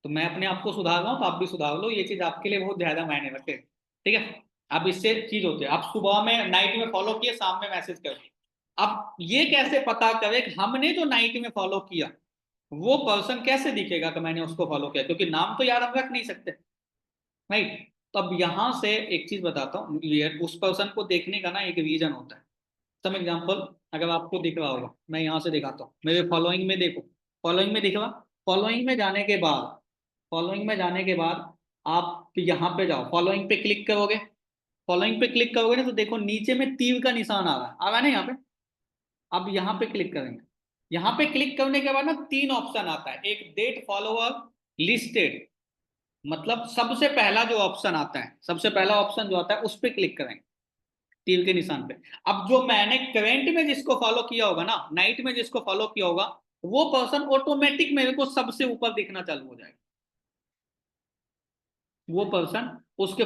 तो मैं अपने आप को सुधार रहा हूँ तो आप भी सुधार लो, ये चीज आपके लिए बहुत ज्यादा मायने रखते हैं। ठीक है? अब इससे चीज होती है, आप सुबह में नाइट में फॉलो किए, शाम में मैसेज कर दिए। अब ये कैसे पता करें कि हमने जो नाइट में फॉलो किया वो पर्सन कैसे दिखेगा कि मैंने उसको फॉलो किया, क्योंकि नाम तो यार हम रख नहीं सकते, राइट? तो अब यहाँ से एक चीज बताता हूँ, उस पर्सन को देखने का ना एक रीजन होता है। सम एग्जाम्पल, अगर आपको दिख रहा होगा, मैं यहाँ से दिखाता हूँ, मेरे फॉलोइंग में देखो, फॉलोइंग में दिख रहा, फॉलोइंग में जाने के बाद, फॉलोइंग में जाने के बाद आप यहाँ पे जाओ, फॉलोइंग पे क्लिक करोगे, फॉलोइंग पे क्लिक करोगे ना तो देखो नीचे में तीर का निशान आ रहा है ना यहाँ पे। अब यहाँ पे क्लिक करेंगे, यहाँ पे क्लिक करने के बाद ना तीन ऑप्शन आता है, एक डेट फॉलोअर लिस्टेड, मतलब सबसे पहला जो ऑप्शन आता है, सबसे पहला ऑप्शन जो आता है उस पर क्लिक करेंगे, तीर के निशान पे। अब जो मैंने करेंट में जिसको फॉलो किया होगा ना, नाइट में जिसको फॉलो किया होगा, वो पर्सन ऑटोमेटिक मेरे को सबसे ऊपर दिखना चालू हो जाएगा। वो पर्सन, उसके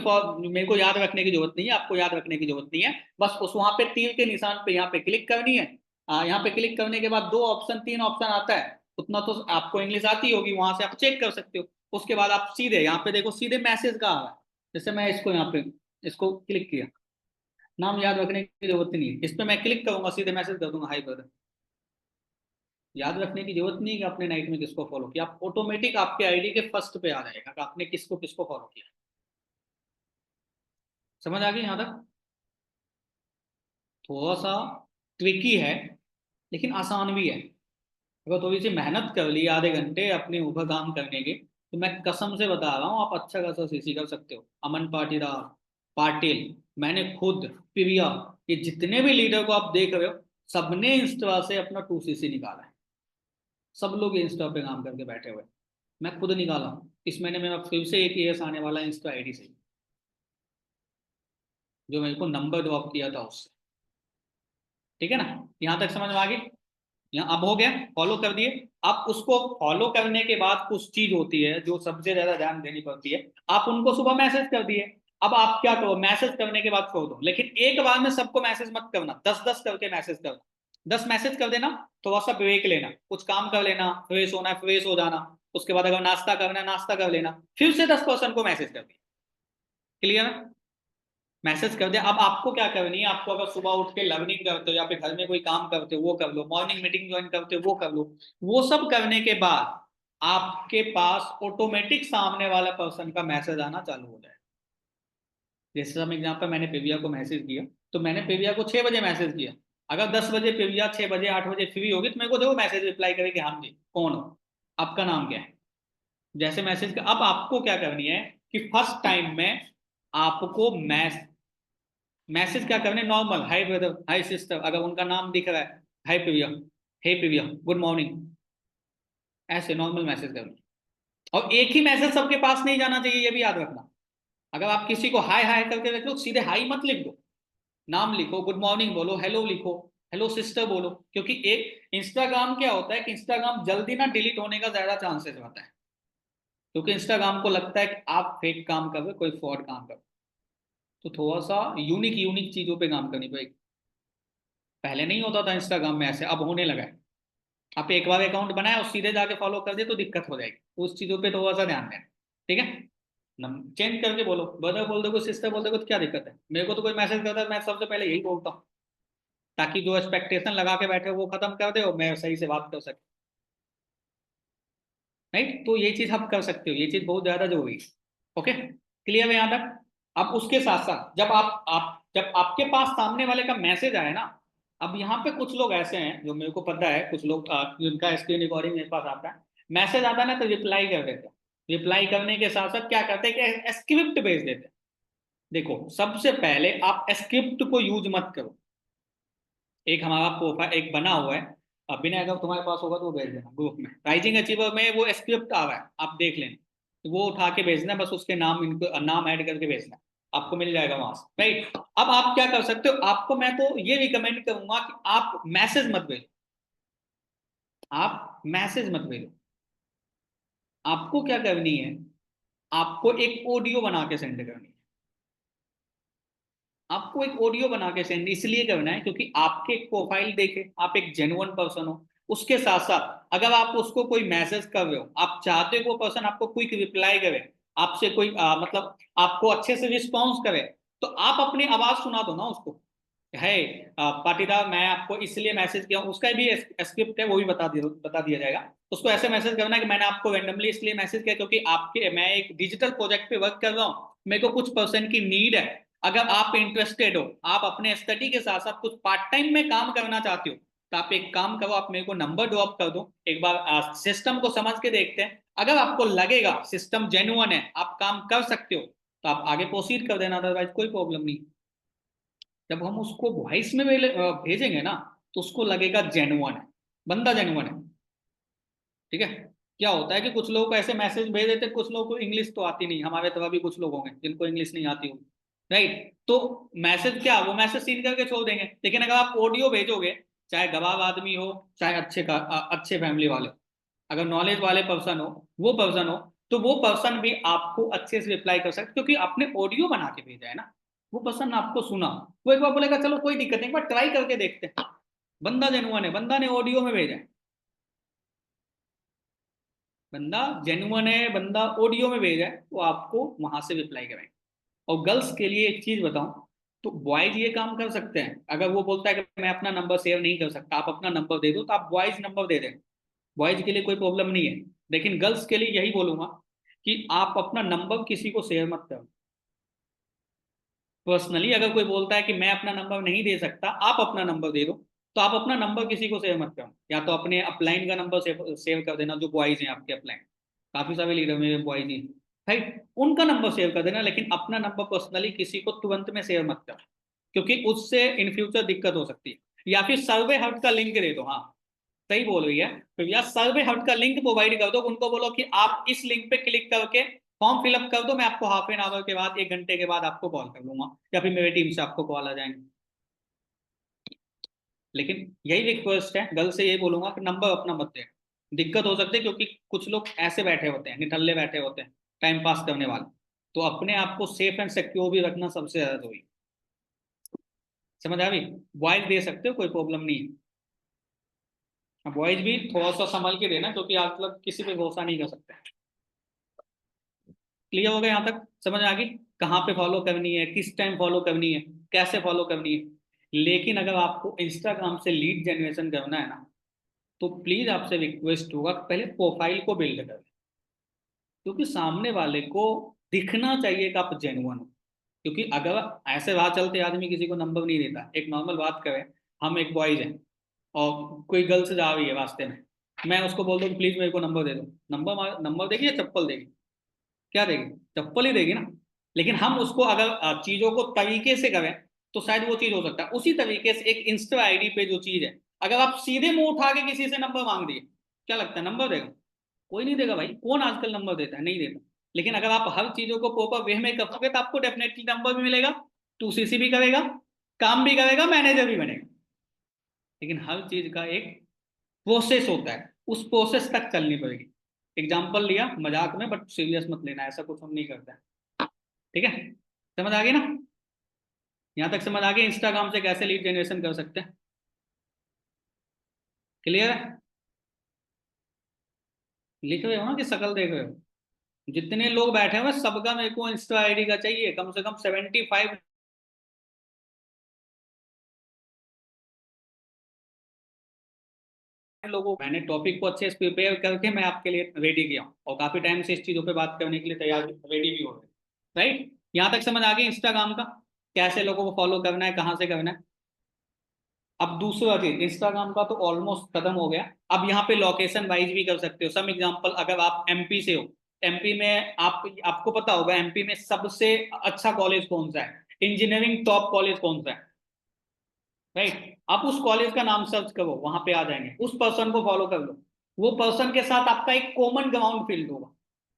मेरे को याद रखने की जरूरत नहीं है, आपको याद रखने की जरूरत नहीं है, बस उस वहां पे तीर के निशान पे यहाँ पे क्लिक करनी है। यहाँ पे क्लिक करने के बाद दो ऑप्शन, तीन ऑप्शन आता है, उतना तो आपको इंग्लिश आती होगी, वहां से आप चेक कर सकते हो। उसके बाद आप सीधे यहाँ पे देखो, सीधे मैसेज का आ रहा है, जैसे मैं इसको यहाँ पे इसको क्लिक किया, नाम याद रखने की जरूरत नहीं है, इस पर मैं क्लिक करूंगा सीधे मैसेज कर दूंगा, हाई ब्रदर। याद रखने की जरूरत नहीं है कि आपने नाइट में किसको फॉलो किया, आप ऑटोमेटिक आपके आईडी के फर्स्ट पे आ जाएगा कि आपने किसको किसको फॉलो किया। समझ आ गई यहाँ तक? थोड़ा सा ट्रिकी है, लेकिन आसान भी है। अगर थोड़ी सी मेहनत कर ली आधे घंटे अपने ऊपर काम करने की, तो मैं कसम से बता रहा हूँ आप अच्छा खासा सीसी कर सकते हो। अमन पाटीदार, पाटिल, मैंने खुद, प्रिया, ये जितने भी लीडर को आप देख रहे हो, सबने इंस्टा से अपना 2cc निकाला है। सब लोग इंस्टा पे काम करके बैठे हुए हैं। मैं खुद निकाला हूँ, इस महीने में फिर से एक ईयर्स आने वाला है इंस्टा आईडी से, जो मेरे को नंबर ड्रॉप किया था उससे। ठीक है ना? यहाँ तक समझ में आ गई? यहाँ अब हो गया, फॉलो कर दिए। अब उसको फॉलो करने के बाद कुछ चीज होती है जो सबसे ज्यादा ध्यान देनी पड़ती है, आप उनको सुबह मैसेज कर दिए। अब आप क्या करो, मैसेज करने के बाद छोड़ दो, लेकिन एक बार में सबको मैसेज मत करना, 10-10 करके मैसेज करना। 10 मैसेज कर देना, थोड़ा सा ब्रेक लेना, कुछ काम कर लेना, फ्रेश होना है फ्रेश हो जाना, उसके बाद अगर नाश्ता करना है नाश्ता कर लेना, फिर से 10 पर्सन को मैसेज कर दिया। क्लियर? मैसेज कर दिया। अब आपको क्या करनी है, आपको अगर सुबह उठ के लर्निंग करते हो या फिर घर में कोई काम करते हो वो कर लो, मॉर्निंग मीटिंग ज्वाइन करते हो वो कर लो। वो सब करने के बाद आपके पास ऑटोमेटिक सामने वाला पर्सन का मैसेज आना चालू हो जाए। जैसे सब एग्जाम्पल, मैंने पेविया को मैसेज किया, तो मैंने पेविया को 6 बजे मैसेज किया। अगर 10 बजे पेविया 6 बजे 8 बजे फ्री होगी तो मेरे को देखो मैसेज रिप्लाई करे कि हाँ जी कौन हो, आपका नाम क्या है, जैसे मैसेज का। अब आपको क्या करनी है कि फर्स्ट टाइम में आपको मैसेज क्या करने, नॉर्मल हाय ब्रदर, हाय सिस्टर, अगर उनका नाम दिख रहा है, हाय प्रिया, हे प्रिया, गुड मॉर्निंग, ऐसे नॉर्मल मैसेज करना। और एक ही मैसेज सबके पास नहीं जाना चाहिए, ये भी याद रखना। अगर आप किसी को हाय हाय करके रख लो, सीधे हाई मत लिख दो, नाम लिखो, गुड मॉर्निंग बोलो, हेलो लिखो, हेलो सिस्टर बोलो। क्योंकि एक इंस्टाग्राम क्या होता है कि इंस्टाग्राम जल्दी ना डिलीट होने का ज्यादा चांसेस रहता है, क्योंकि इंस्टाग्राम को लगता है कि आप फेक काम कर रहे हो, कोई फ्रॉड काम कर रहे हो। तो थोड़ा सा यूनिक यूनिक चीजों पे काम करनी पड़ेगी। पहले नहीं होता था इंस्टाग्राम में ऐसे, अब होने लगा है। आप एक बार अकाउंट बनाए और सीधे जाके फॉलो कर दे तो दिक्कत हो जाएगी, उस चीजों पे थोड़ा सा ध्यान दें। ठीक है? चेंज करके बोलो, ब्रदर बोल दो, सिस्टर बोल दो, तो क्या दिक्कत है? मेरे को तो कोई मैसेज करता है मैं सबसे पहले यही बोलता हूँ, ताकि जो एक्सपेक्टेशन लगा के बैठे हो वो खत्म कर दे और मैं सही से बात कर सके। राइट? तो ये चीज आप कर सकते हो, ये चीज बहुत ज्यादा जरूरी है। ओके, क्लियर है यहाँ तक? अब उसके साथ साथ जब आपके पास सामने वाले का मैसेज आए ना, अब यहाँ पे कुछ लोग ऐसे हैं जो मेरे को पता है, कुछ लोग जिनका स्क्रीन रिकॉर्डिंग मेरे पास आता है, मैसेज आता है ना तो रिप्लाई कर देते हैं। रिप्लाई करने के साथ साथ क्या करते हैं कि स्क्रिप्ट भेज देते हैं। देखो सबसे पहले आप स्क्रिप्ट को यूज मत करो। एक हमारा प्रोफाइल एक बना हुआ है, विनय, अगर तुम्हारे पास होगा तो वो भेज देना ग्रुप में, राइजिंग अचीवर में वो स्क्रिप्ट आ रहा है, आप देख लेना। तो वो उठा के भेजना, बस उसके नाम, इनको नाम ऐड करके भेजना, आपको मिल जाएगा वहां से। राइट? अब आप क्या कर सकते हो, आपको मैं तो ये रिकमेंड करूंगा कि आप मैसेज मत भेजो, आप मैसेज मत भेजो। आपको क्या करनी है, आपको एक ऑडियो बना के सेंड करनी है। आपको एक ऑडियो बना के सेंड इसलिए करना है क्योंकि आपके प्रोफाइल देखे आप एक जेन्युइन पर्सन हो। उसके साथ साथ अगर आप उसको कोई मैसेज कर रहे हो, आप चाहते हो वो पर्सन आपको क्विक रिप्लाई करे, आपसे कोई मतलब आपको अच्छे से रिस्पॉन्स करे, तो आप अपनी आवाज सुना दो ना उसको। है पाटीदार, मैं आपको इसलिए मैसेज किया हूं, उसका भी स्क्रिप्ट है, वो भी बता दिया जाएगा। उसको ऐसे मैसेज करना है कि मैंने आपको रैंडमली इसलिए मैसेज किया क्योंकि आपके मैं एक डिजिटल प्रोजेक्ट पे वर्क कर रहा हूँ, मेरे को कुछ पर्सन की नीड है। अगर आप इंटरेस्टेड हो, आप अपने स्टडी के साथ साथ कुछ पार्ट टाइम में काम करना चाहते हो, तो आप एक काम करो, आप मेरे को नंबर ड्रॉप कर दो, एक बार सिस्टम को समझ के देखते हैं। अगर आपको लगेगा सिस्टम जेन्युइन है, आप काम कर सकते हो, तो आप आगे प्रोसीड कर देना, अदरवाइज कोई प्रॉब्लम नहीं। जब हम उसको वॉइस में भेजेंगे ना, तो उसको लगेगा जेन्युइन है, बंदा जेन्युइन है। ठीक है। क्या होता है कि कुछ लोग ऐसे मैसेज भेज देते, कुछ लोगों को इंग्लिश तो आती नहीं, हमारे तरह भी कुछ लोग होंगे जिनको इंग्लिश नहीं आती हो, राइट? तो मैसेज क्या, वो मैसेज सीन करके छोड़ देंगे। लेकिन अगर आप ऑडियो भेजोगे, चाहे गवाह आदमी हो, चाहे अच्छे फैमिली वाले, अगर नॉलेज वाले पर्सन हो, वो पर्सन हो, तो वो पर्सन भी आपको अच्छे से रिप्लाई कर सकते, क्योंकि आपने ऑडियो बना के भेजा है ना। वो पर्सन आपको सुना, वो एक बार बोलेगा चलो कोई दिक्कत नहीं, एक बार ट्राई करके देखते हैं। बंदा जेनुअन है, बंदा ने ऑडियो में भेजा है, बंदा जेन्युइन है, बंदा ऑडियो में भेजा है, तो आपको वहां से रिप्लाई करेंगे। और गर्ल्स के लिए एक चीज बताऊं, तो बॉयज ये काम कर सकते हैं। अगर वो बोलता है कि मैं अपना नंबर सेव नहीं कर सकता, आप अपना नंबर दे दो, तो आप बॉयज नंबर दे दें, बॉयज के लिए कोई प्रॉब्लम नहीं है। लेकिन गर्ल्स के लिए यही बोलूंगा कि आप अपना नंबर किसी को शेयर मत करो। पर्सनली अगर कोई बोलता है कि मैं अपना नंबर नहीं दे सकता, आप अपना नंबर दे दो, तो आप अपना नंबर किसी को शेयर मत करो। या तो अपने अपलाइन का नंबर सेव कर देना, जो बॉयज हैं आपके अपलाइन, काफी सारे लीडर में बॉयज ही, राइट, उनका नंबर सेव कर देना। लेकिन अपना नंबर पर्सनली किसी को तुरंत में शेयर मत करो, क्योंकि उससे इन फ्यूचर दिक्कत हो सकती है। या फिर सर्वे हट का लिंक दे दो। हाँ, सही बोल रही है। तो या सर्वे हट का लिंक प्रोवाइड कर दो, उनको बोलो कि आप इस लिंक पे क्लिक करके फॉर्म फिलअप कर दो, मैं आपको हाफ एन आवर के बाद, 1 घंटे के बाद आपको कॉल कर लूंगा, या फिर मेरी टीम से आपको कॉल आ जाएंगे। लेकिन यही रिक्वेस्ट है, गर्ल से यही बोलूंगा कि नंबर अपना मत दे, दिक्कत हो सकती है, क्योंकि कुछ लोग ऐसे बैठे होते हैं, निठल्ले बैठे होते हैं, टाइम पास करने वाले। तो अपने आप को सेफ एंड सिक्योर भी रखना सबसे ज्यादा जरूरी। समझ आ गई? वॉइस दे सकते हो, कोई प्रॉब्लम नहीं है। वॉइस भी थोड़ा सा संभल के देना, क्योंकि आज तक किसी पे भरोसा नहीं कर सकते। क्लियर हो गया यहाँ तक? समझ आ गई कहाँ पे फॉलो करनी है, किस टाइम फॉलो करनी है, कैसे फॉलो करनी है। लेकिन अगर आपको इंस्टाग्राम से लीड जनरेशन करना है ना, तो प्लीज आपसे रिक्वेस्ट होगा कि पहले प्रोफाइल को बिल्ड करें, क्योंकि सामने वाले को दिखना चाहिए कि आप जेन्युइन हो। क्योंकि अगर ऐसे राह चलते आदमी किसी को नंबर नहीं देता, एक नॉर्मल बात करें, हम एक बॉयज हैं और कोई गर्ल्स जा रही है रास्ते में, मैं उसको बोल दूँ प्लीज मेरे को नंबर दे दो, नंबर नंबर देगी या चप्पल देगी? क्या देगी? चप्पल ही देगी ना। लेकिन हम उसको अगर चीजों को तरीके से करें, तो शायद वो चीज हो सकता है। उसी तरीके से एक इंस्टा आईडी पे जो चीज है, अगर आप सीधे मुंह उठा के किसी से नंबर मांग दिए, क्या लगता है नंबर देगा? कोई नहीं देगा भाई, कौन आजकल नंबर देता है? नहीं देता। लेकिन अगर आप हर चीजों को प्रॉपर वे में करोगे, तो आपको डेफिनेटली नंबर भी मिलेगा, 2CC भी करेगा, काम भी करेगा, मैनेजर भी बनेगा। लेकिन हर चीज का एक प्रोसेस होता है, उस प्रोसेस तक चलनी पड़ेगी। एग्जाम्पल लिया मजाक में, बट सीरियस मत लेना, ऐसा कुछ हम नहीं करते हैं। ठीक है? समझ आ गई ना? यहाँ तक समझ आ गई इंस्टाग्राम से कैसे लीड जनरेशन कर सकते हैं? क्लियर है? लिख रहे हो ना कि शकल देख रहे हो? जितने लोग बैठे हुए सबका मेरे को इंस्टा आईडी का चाहिए, कम से कम 75 लोगों। मैंने टॉपिक को अच्छे से प्रिपेयर करके मैं आपके लिए रेडी किया हूँ, और काफी टाइम से इस चीजों पे बात करने के लिए तैयार, रेडी भी हो रहे। राइट? यहाँ तक समझ आ गई इंस्टाग्राम का कैसे लोगों को फॉलो करना है, कहाँ से करना है। अब दूसरा चीज, इंस्टाग्राम का तो ऑलमोस्ट खत्म हो गया। अब यहाँ पे लोकेशन वाइज भी कर सकते हो। सम एग्जांपल, अगर आप एमपी से हो, एमपी में आपको पता होगा एमपी में सबसे अच्छा कॉलेज कौन सा है, इंजीनियरिंग टॉप कॉलेज कौन सा है, राइट? आप उस कॉलेज का नाम सर्च करो, वहां पे आ जाएंगे, उस पर्सन को फॉलो कर लो। वो पर्सन के साथ आपका एक कॉमन ग्राउंड फील्ड होगा,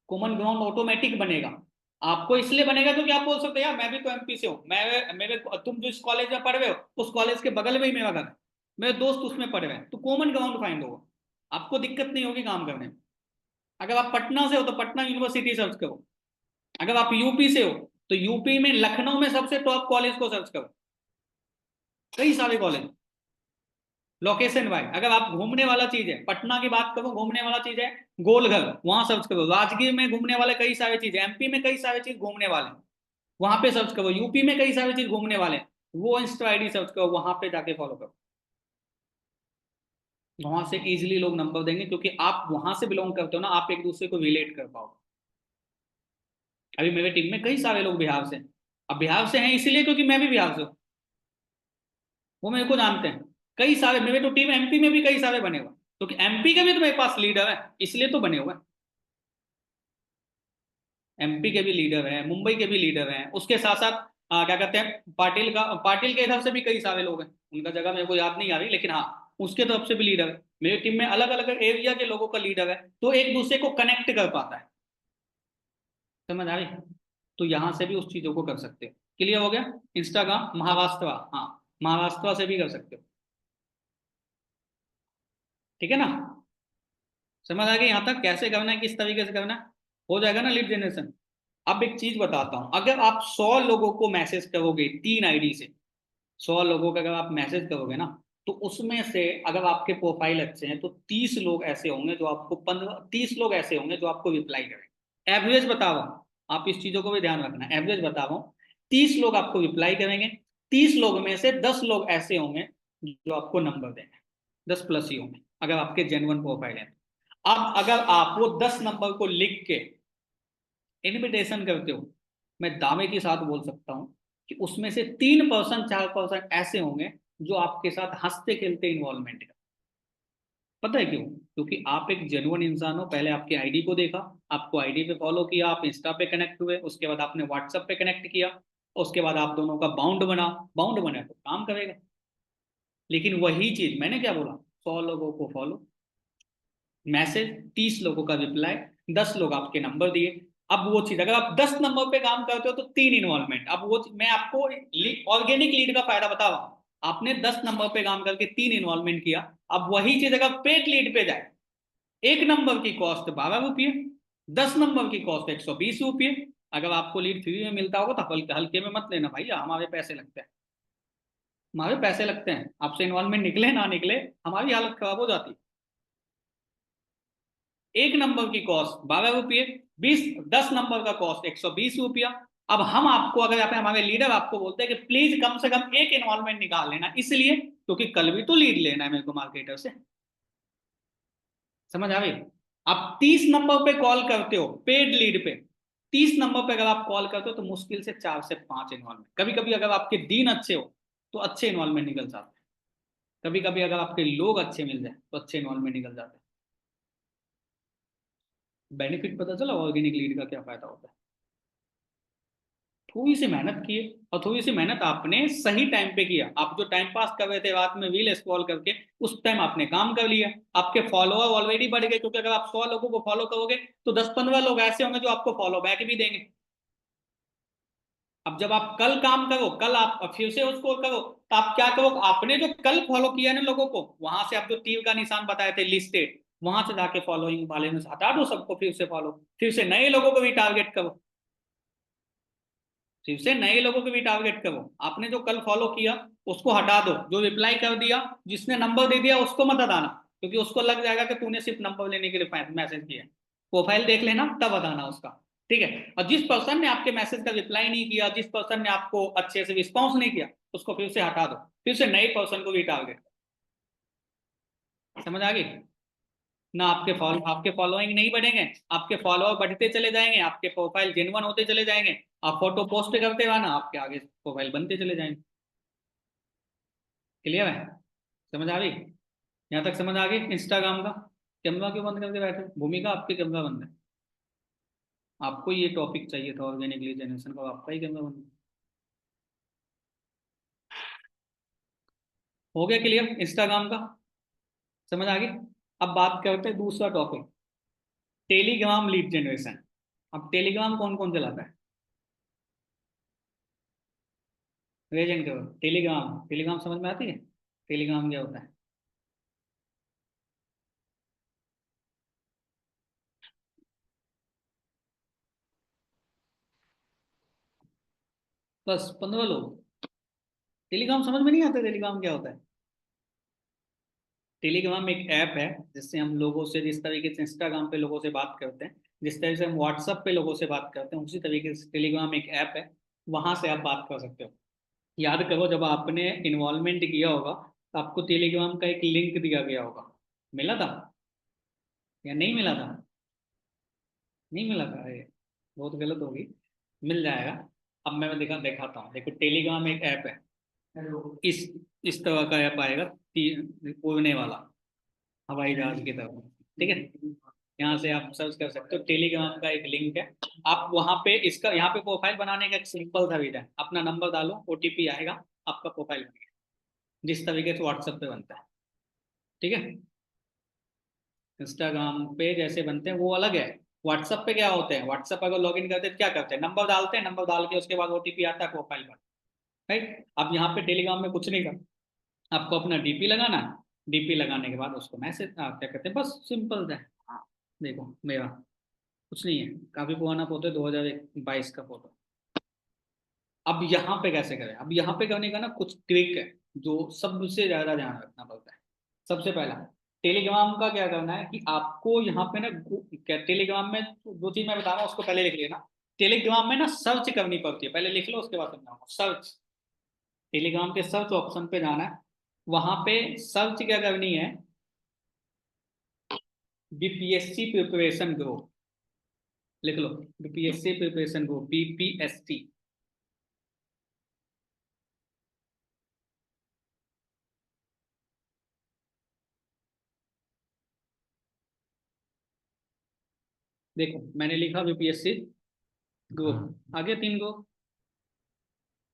कॉमन ग्राउंड ऑटोमेटिक बनेगा। आपको इसलिए बनेगा क्योंकि आप बोल सकते हो यार मैं भी तो एमपी से हूँ, मैं मेरे तुम जिस कॉलेज में पढ़ रहे हो उस कॉलेज के बगल में ही मेरा घर है, मेरे दोस्त उसमें पढ़ रहे हैं, तो कॉमन ग्राउंड फाइंड होगा, आपको दिक्कत नहीं होगी काम करने में। अगर आप पटना से हो तो पटना यूनिवर्सिटी सर्च करो, अगर आप यूपी से हो तो यूपी में लखनऊ में सबसे टॉप कॉलेज को सर्च करो, कई सारे कॉलेज। लोकेशन वाइज, अगर आप घूमने वाला चीज है, पटना की बात करो, घूमने वाला चीज है गोलघर, वहां सर्च करो। राजगीर में घूमने वाले कई सारे चीज है, एमपी में कई सारे चीज घूमने वाले, वहां पे सर्च करो। यूपी में कई सारी चीज घूमने वाले, वो इंस्टा आईडी सर्च करो, वहां पे जाके फॉलो करो। वहां से इजीली लोग नंबर देंगे, क्योंकि आप वहां से बिलोंग करते हो ना, आप एक दूसरे को रिलेट कर पाओ। अभी मेरे टीम में कई सारे लोग बिहार से हैं। अब बिहार से हैं इसीलिए क्योंकि मैं भी बिहार से हूँ, वो मेरे को जानते हैं। कई सारे मेरे तो टीम एमपी में भी कई सारे बने हुए हैं, क्योंकि एमपी के भी तो मेरे पास लीडर है, इसलिए तो बने हुए हैं। एमपी के भी लीडर हैं, मुंबई के भी लीडर हैं, उसके साथ साथ क्या कहते हैं, पाटिल का, पाटिल के इधर से भी कई सारे लोग हैं, उनका जगह मेरे को याद नहीं आ रही, लेकिन हाँ, उसके तरफ से भी लीडर है। मेरी टीम में अलग अलग एरिया के लोगों का लीडर है, तो एक दूसरे को कनेक्ट कर पाता है। समझ आ रही? तो यहां से भी उस चीजों को कर सकते हो। क्लियर हो गया? इंस्टाग्राम महाराष्ट्र, हाँ, महाराष्ट्र से भी कर सकते हो। ठीक है ना? समझ आ गई यहाँ तक कैसे करना है, किस तरीके से करना है? हो जाएगा ना लीड जनरेशन। अब एक चीज बताता हूं, अगर आप 100 लोगों को मैसेज करोगे 3 आईडी से, 100 लोगों का अगर आप मैसेज करोगे ना, तो उसमें से अगर आपके प्रोफाइल अच्छे हैं तो 30 लोग ऐसे होंगे जो आपको, 15 30 लोग ऐसे होंगे जो आपको रिप्लाई करेंगे। एवरेज बता रहा हूं, आप इस चीजों को भी ध्यान रखना, एवरेज बता रहा हूं। 30 लोग आपको रिप्लाई करेंगे, 30 लोग में से 10 लोग ऐसे होंगे जो आपको नंबर देंगे। 10+ ही होंगे अगर आपके जेन्युइन प्रोफाइल है। अब अगर आप वो 10 नंबर को लिख के इनविटेशन करते हो, मैं दावे के साथ बोल सकता हूं कि उसमें से 3% 4% ऐसे होंगे जो आपके साथ हंसते खेलते इन्वॉल्वमेंट का। पता है क्यों? क्योंकि आप एक जेन्युइन इंसान हो, पहले आपकी आईडी को देखा, आपको आईडी पे फॉलो किया, आप इंस्टा पे कनेक्ट हुए, उसके बाद आपने व्हाट्सएप पे कनेक्ट किया, उसके बाद आप दोनों का बाउंड बना, बाउंड बने तो काम करेगा। लेकिन वही चीज मैंने क्या बोला, 100 लोगों को फॉलो, मैसेज, 30 लोगों का रिप्लाई, 10 लोग आपके नंबर दिए। अब वो चीज अगर आप 10 नंबर पे काम करते हो तो 3 इन्वॉल्वमेंट। अब वो मैं आपको ऑर्गेनिक लीड का फायदा बता रहा हूं, आपने 10 नंबर पे काम करके 3 इन्वॉल्वमेंट किया। अब वही चीज अगर पेड लीड पे जाए, 1 नंबर की कॉस्ट 12 रुपये, 10 नंबर की कॉस्ट 120 रुपये। अगर आपको लीड फ्री में मिलता होगा तो हल्के हल्के में मत लेना भाई, हमारे पैसे लगते हैं, हमारे पैसे लगते हैं, आपसे इन्वॉल्वमेंट निकले ना निकले, हमारी हालत खराब हो जाती है। 1 नंबर की कॉस्ट 12 रुपये, 10 नंबर का कॉस्ट 120 रुपया। अब हम आपको, अगर यहाँ पे हमारे लीडर आपको बोलते हैं कि प्लीज कम से कम एक इन्वॉल्वमेंट निकाल लेना, इसलिए क्योंकि कल भी तो लीड लेना है मेरे को मार्केटर से। समझ आ गई? आप 30 नंबर पे कॉल करते हो पेड लीड पे, 30 नंबर पे अगर आप कॉल करते हो तो मुश्किल से 4 से 5 इन्वॉल्वमेंट, कभी कभी अगर आपके दिन अच्छे हो तो अच्छे इन्वॉल्वमेंट निकल जाते हैं, कभी कभी अगर आपके लोग अच्छे मिल जाए तो अच्छे इन्वॉल्वमेंट निकल जाते हैं। बेनिफिट पता चला ऑर्गेनिक लीड का क्या फायदा होता है? थोड़ी सी मेहनत किए, और थोड़ी सी मेहनत आपने सही टाइम पे किया। आप जो टाइम पास कर रहे थे रात में रील स्क्रॉल करके, उस टाइम आपने काम कर लिया, आपके फॉलोअर ऑलरेडी बढ़ गए, क्योंकि अगर आप 100 लोगों को फॉलो करोगे तो 10-15 लोग ऐसे होंगे जो आपको फॉलो बैक भी देंगे। अब जब आप कल काम करो, कल आप फिर से उसको करो, तो आप क्या करो, आपने जो कल फॉलो किया ना लोगों को, वहां से आप जो तीर का निशान बताए थे लिस्टेड, वहां से जाके फॉलोइंग वाले में से हटा दो सबको, फिर से फॉलो, फिर से नए लोगों को भी टारगेट करो, फिर से नए लोगों को भी टारगेट करो। आपने जो कल फॉलो किया उसको हटा दो, जो रिप्लाई कर दिया, जिसने नंबर दे दिया उसको मत हटाना, क्योंकि उसको लग जाएगा कि तूने सिर्फ नंबर लेने के लिए मैसेज किया। प्रोफाइल देख लेना तब हटाना उसका। ठीक है? और जिस पर्सन ने आपके मैसेज का रिप्लाई नहीं किया, जिस पर्सन ने आपको अच्छे से रिस्पॉन्स नहीं किया, उसको फिर से हटा दो, फिर से नए पर्सन को भी टारगेट। समझ आ गई ना? आपके फॉलोइंग नहीं बढ़ेंगे, आपके फॉलोअर बढ़ते चले जाएंगे, आपके प्रोफाइल जेन्युइन होते चले जाएंगे, आप फोटो पोस्ट करते रहना, आपके आगे प्रोफाइल बनते चले जाएंगे। क्लियर है? समझ आ गई? यहाँ तक समझ आ गई इंस्टाग्राम का? कैमरा क्यों बंद करके बैठे हो? भूमिका आपके कैमरा बंद है, आपको ये टॉपिक चाहिए था ऑर्गेनिक लीड जनरेशन का, आपका ही कैमरा बंद है। हो गया क्लियर इंस्टाग्राम का? समझ आ गई? अब बात करते हैं दूसरा टॉपिक, टेलीग्राम लीड जनरेशन। अब टेलीग्राम कौन कौन चलाता है? रेजेंट करो। टेलीग्राम, टेलीग्राम समझ में आती है? टेलीग्राम क्या होता है? बस 15 लोग? टेलीग्राम समझ में नहीं आता टेलीग्राम क्या होता है? टेलीग्राम एक ऐप है जिससे हम लोगों से, जिस तरीके से इंस्टाग्राम पे लोगों से बात करते हैं, जिस तरीके से हम व्हाट्सएप पे लोगों से बात करते हैं, उसी तरीके से टेलीग्राम एक ऐप है, वहां से आप बात कर सकते हो। याद करो जब आपने इन्वॉल्वमेंट किया होगा तो आपको टेलीग्राम का एक लिंक दिया गया होगा, मिला था या नहीं मिला था? नहीं मिला था, अरे बहुत गलत होगी। मिल जाएगा। अब मैं दिखाता हूँ, देखो टेलीग्राम एक ऐप है। इस इस तरह का ऐप आएगा, उड़ने वाला, हवाई जहाज की तरह। ठीक है, यहाँ से आप सर्च कर सकते हो, टेलीग्राम का एक लिंक है। आप वहाँ पे इसका, यहाँ पे प्रोफाइल बनाने का एक सिंपल सा विधा है, अपना नंबर डालो, ओटीपी आएगा, आपका प्रोफाइल बन गया, जिस तरीके से व्हाट्सएप पे बनता है। ठीक है, इंस्टाग्राम पे जैसे बनते हैं वो अलग है। व्हाट्सएप पे क्या होते हैं, व्हाट्सएप अगर लॉगिन करते हैं तो क्या करते हैं, नंबर डालते हैं, नंबर डाल के उसके बाद ओटीपी आता है, प्रोफाइल बन। राइट, अब यहाँ पे टेलीग्राम में कुछ नहीं करना, आपको अपना डीपी लगाना है। डीपी लगाने के बाद उसको मैसेज क्या कहते हैं, बस सिंपल है। हाँ, देखो मेरा कुछ नहीं है, काफी पुराना फोटो है, 2022 का फोटो। अब यहाँ पे कैसे करें, अब यहाँ पे करने का ना कुछ ट्रिक है, जो सबसे ज्यादा ध्यान रखना पड़ता है। सबसे पहला, टेलीग्राम का क्या करना है कि आपको यहाँ पे ना क्या, टेलीग्राम में दो चीज मैं बता रहा हूँ, उसको पहले लिख लेना। टेलीग्राम में ना सर्च करनी पड़ती है, पहले लिख लो उसके बाद समझाऊंगा। सर्च, टेलीग्राम के सर्च ऑप्शन पे जाना है, वहां पे सर्च क्या करनी है, बीपीएससी प्रिपरेशन ग्रुप, लिख लो, बीपीएससी प्रिपरेशन ग्रुप, बीपीएससी। देखो मैंने लिखा बीपीएससी ग्रुप, आगे 3 ग्रुप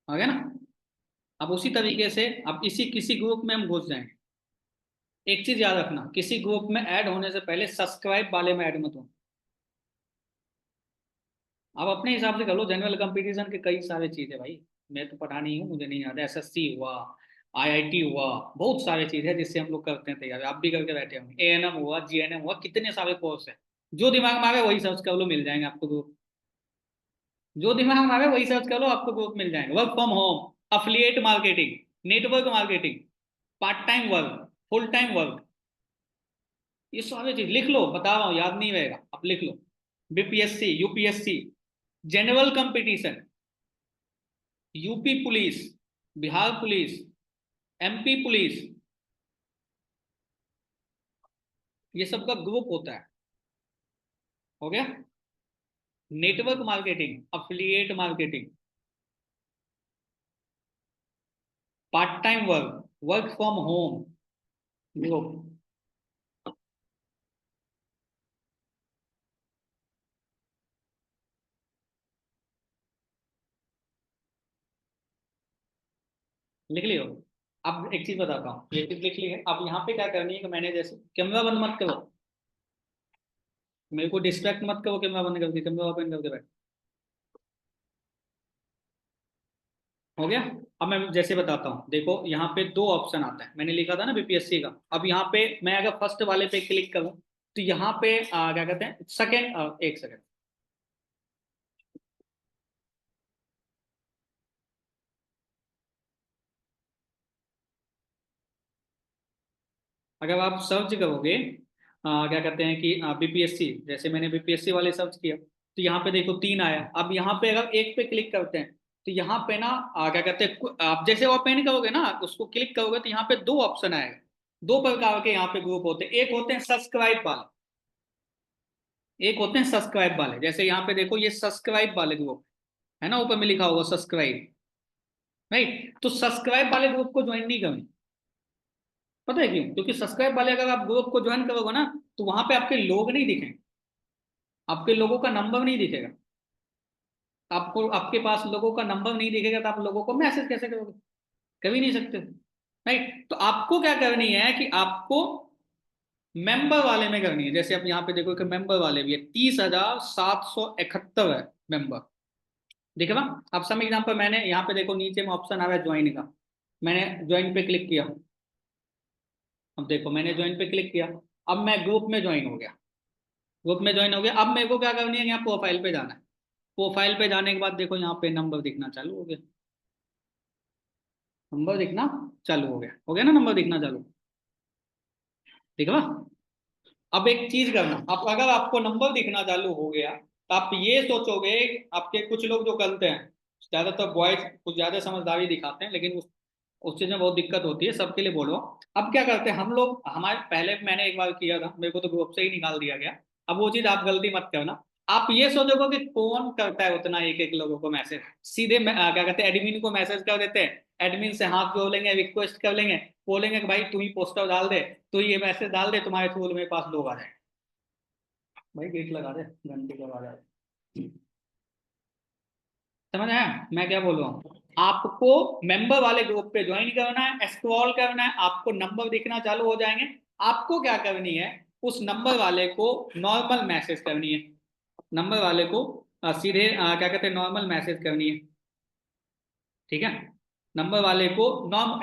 आ गया ना। अब उसी तरीके से अब इसी किसी ग्रुप में हम घुस जाएंगे। एक चीज याद रखना, किसी ग्रुप में ऐड होने से पहले सब्सक्राइब वाले में ऐड मत हो। आप अपने हिसाब से कर लो, जनरल कंपटीशन के कई सारे चीज है भाई, मैं तो पढ़ा नहीं हूँ, मुझे नहीं याद है। एसएससी हुआ, आईआईटी हुआ, बहुत सारे चीज है जिससे हम लोग करते हैं तैयारी, आप भी करके बैठे होंगे। एएनएम हुआ, जीएनएम हुआ, कितने सारे कोर्स है। जो दिमाग में आ गए वही सर्च कर लो, मिल जाएंगे आपको ग्रुप। जो दिमाग में आ गए वही सर्च कर लो, आपको ग्रुप मिल जाएंगे। Work from home, affiliate marketing, network marketing, part time work, full time work, ये सारी चीज लिख लो, बता रहा हूँ, याद नहीं रहेगा, अब लिख लो। BPSC, UPSC, general competition, UP police, Bihar police, MP police, ये सब का ग्रुप होता है। हो गया। Network marketing, affiliate marketing, part time work, work from home group. लिख लियो। अब एक चीज बताता हूँ, ये चीज लिख ली है, अब यहाँ पे क्या करनी है कि मैंने जैसे, कैमरा बंद मत करो, मेरे को डिस्ट्रैक्ट मत करो, कैमरा बंद करके, कैमरा ओपन करके बैठ। हो गया। अब मैं जैसे बताता हूँ, देखो यहाँ पे 2 ऑप्शन आता है, मैंने लिखा था ना बीपीएससी का। अब यहाँ पे मैं अगर फर्स्ट वाले पे क्लिक करूँ तो यहाँ पे क्या कहते हैं, सेकेंड, एक सेकेंड, अगर आप सर्च करोगे क्या कहते हैं कि बीपीएससी, जैसे मैंने बीपीएससी वाले सर्च किया तो यहाँ पे देखो 3 आया। अब यहाँ पे अगर एक पे क्लिक करते हैं तो यहाँ पे ना क्या कहते हैं, आप जैसे ओपन करोगे ना, उसको क्लिक करोगे तो यहाँ पे 2 ऑप्शन आएगा। 2 प्रकार के यहाँ पे ग्रुप होते हैं, एक होते हैं सब्सक्राइब वाले, एक होते हैं सब्सक्राइब वाले। जैसे यहाँ पे देखो ये सब्सक्राइब वाले ग्रुप है ना, ऊपर में लिखा होगा सब्सक्राइब। राइट, तो सब्सक्राइब वाले ग्रुप को ज्वाइन नहीं करना। पता है क्यों? क्योंकि सब्सक्राइब वाले अगर आप ग्रुप को ज्वाइन करोगे ना, तो वहां पे आपके लोग नहीं दिखेंगे, आपके लोगों का नंबर नहीं दिखेगा। आपको, आपके पास लोगों का नंबर नहीं दिखेगा तो आप लोगों को मैसेज कैसे करोगे? कभी नहीं सकते। राइट, तो आपको क्या करनी है कि आपको मेंबर वाले में करनी है। जैसे आप यहाँ पे देखो कि मेंबर वाले भी है, 30,771 है मेंबर, दिखे ना। अब सम एग्जाम्पल, मैंने यहाँ पे देखो नीचे में ऑप्शन आ रहा है ज्वाइन का, मैंने ज्वाइन पे क्लिक किया। अब देखो मैंने ज्वाइन पे क्लिक किया, अब मैं ग्रुप में ज्वाइन हो गया। ग्रुप में ज्वाइन हो गया, अब मेरे को क्या करनी है, यहाँ प्रोफाइल पे जाना है। प्रोफाइल पे जाने के बाद देखो यहाँ पे नंबर दिखना चालू हो गया, नंबर दिखना चालू हो गया ना, नंबर दिखना चालू, दिखा। अब एक चीज करना, अब अगर आपको नंबर दिखना चालू हो गया तो आप ये सोचोगे, आपके कुछ लोग जो करते हैं, ज्यादातर बॉयज कुछ ज्यादा समझदारी दिखाते हैं, लेकिन उस चीज में बहुत दिक्कत होती है, सबके लिए बोलो। अब क्या करते हैं हम लोग, हमारे पहले मैंने एक बार किया था, मेरे को तो ग्रुप से ही निकाल दिया गया। अब वो चीज आप गलती मत करना। आप ये सोचोगे कि कौन करता है उतना एक एक लोगों को मैसेज, सीधे क्या कहते हैं एडमिन को मैसेज कर देते हैं, एडमिन से हाथ जोड़ लेंगे, रिक्वेस्ट कर लेंगे, बोलेंगे कि भाई तू ही पोस्टर डाल दे, तू ये मैसेज डाल दे, तुम्हारे थ्रू मेरे पास लोग आ जाए। भाई गेट लगा दे, घंटी लगा दे। समझ आया मैं क्या बोल रहा हूँ? आपको मेंबर वाले ग्रुप पे ज्वाइन करना है, स्क्रॉल करना है, आपको नंबर दिखना चालू हो जाएंगे। आपको क्या करनी है, उस नंबर वाले को नॉर्मल मैसेज करनी है, नंबर वाले को सीधे क्या कहते हैं नॉर्मल मैसेज करनी है। ठीक है, नंबर वाले को नॉर्म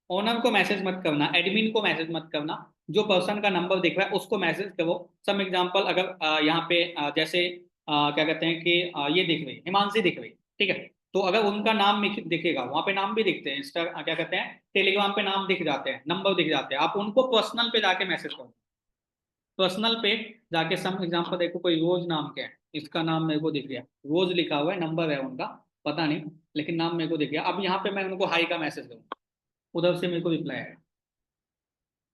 ओनर को मैसेज मत करना, एडमिन को मैसेज मत करना, जो पर्सन का नंबर दिख रहा है उसको मैसेज करो। सम एग्जांपल, अगर यहाँ पे जैसे क्या कहते हैं कि ये दिख रही हिमांशी दिख रही, ठीक है, तो अगर उनका नाम दिखेगा, वहां पे नाम भी दिखते हैं, इंस्टा क्या कहते हैं टेलीग्राम पे नाम दिख जाते हैं, नंबर दिख जाते हैं, आप उनको पर्सनल पे जाके मैसेज करो। पर्सनल पे जाके सम एग्जांपल देखो, कोई रोज नाम क्या है, इसका नाम मेरे को दिख गया, रोज लिखा हुआ है, नंबर है उनका पता नहीं, लेकिन नाम मेरे को दिख गया। अब यहाँ पे मैं उनको हाई का मैसेज करूँ, उधर से मेरे को रिप्लाई आएगा,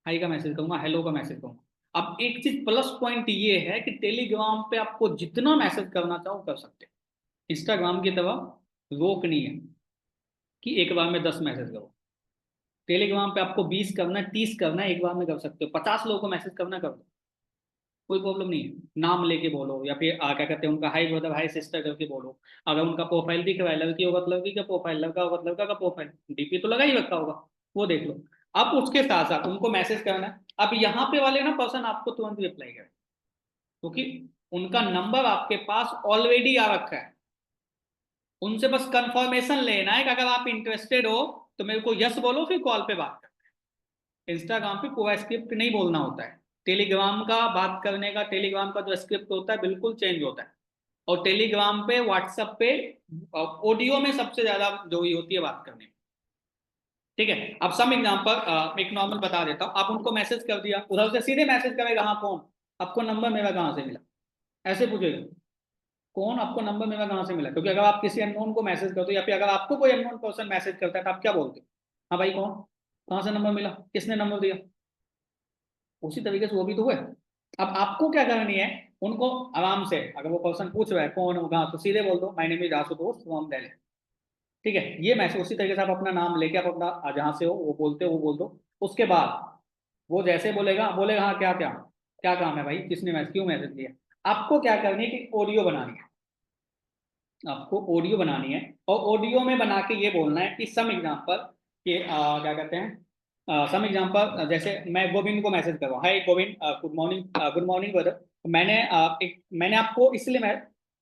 हाई का मैसेज करूंगा, हेलो का मैसेज करूंगा। अब एक चीज प्लस पॉइंट ये है कि टेलीग्राम पे आपको जितना मैसेज करना चाहो कर सकते हैं, इंस्टाग्राम की तरह रोक नहीं है कि एक बार में 10 मैसेज करो। टेलीग्राम पे आपको 20 करना है, 30 करना है, एक बार में कर सकते हो, 50 लोगों को मैसेज करना कर दो, कोई प्रॉब्लम नहीं है। नाम लेके बोलो, या फिर क्या कहते हैं उनका हाई ब्रदर हाई सिस्टर करके बोलो। अगर उनका प्रोफाइल दिख रहा है, लड़की होगा तो लड़की का प्रोफाइल, लड़का होगा तो लड़का का प्रोफाइल, डीपी तो लगा ही रखा होगा, वो देख लो। अब उसके साथ साथ उनको मैसेज करना है। अब यहाँ पे वाले ना पर्सन आपको तुरंत रिप्लाई करें, क्योंकि उनका नंबर आपके पास ऑलरेडी आ रखा है। उनसे बस कंफर्मेशन लेना है कि अगर आप इंटरेस्टेड हो तो मेरे को यस बोलो, फिर कॉल पे बात करें। इंस्टाग्राम पे पूरा स्क्रिप्ट नहीं बोलना होता है, टेलीग्राम का बात करने का, टेलीग्राम का जो स्क्रिप्ट होता है बिल्कुल चेंज होता है। और टेलीग्राम पे व्हाट्सएप पे ऑडियो में सबसे ज्यादा जो ही होती है बात करने में। ठीक है, अब सम एग्जांपल एक नॉर्मल बता देता हूँ, आप उनको मैसेज कर दिया, उधर से सीधे मैसेज करेगा हाँ कौन, आपको नंबर मेरा कहाँ से मिला, ऐसे पूछेगा कौन, आपको नंबर मेरा कहाँ से मिला। क्योंकि अगर आप किसी अननोन को मैसेज करते हो, या फिर अगर आपको कोई अननोन पर्सन मैसेज करता है, तो आप क्या बोलते हो, हाँ भाई कौन, कहाँ से नंबर मिला, किसने नंबर दिया। उसी तरीके से वो भी तो हुआ है। अब आपको क्या करनी है, उनको आराम से, अगर वो पर्सन पूछ रहा है कौन होगा, तो सीधे बोल दो my name is Ashutosh from Delhi. ठीक है, ये मैसेज उसी तरीके से आप अपना नाम लेके, आप अपना जहां से हो वो बोलते हो वो बोल दो। उसके बाद वो जैसे बोलेगा, बोलेगा हाँ क्या क्या क्या काम है भाई, किसने मैसेज क्यों मैसेज दिया। आपको क्या करनी है कि ऑडियो बनानी है, आपको ऑडियो बनानी है, और ऑडियो में बना के ये बोलना है कि सम एग्जांपल कि क्या कहते हैं सम एग्जांपल, जैसे मैं गोविंद को मैसेज कर रहा हूँ, hi Govind good morning, good morning brother. मैंने आपको इसलिए मैं,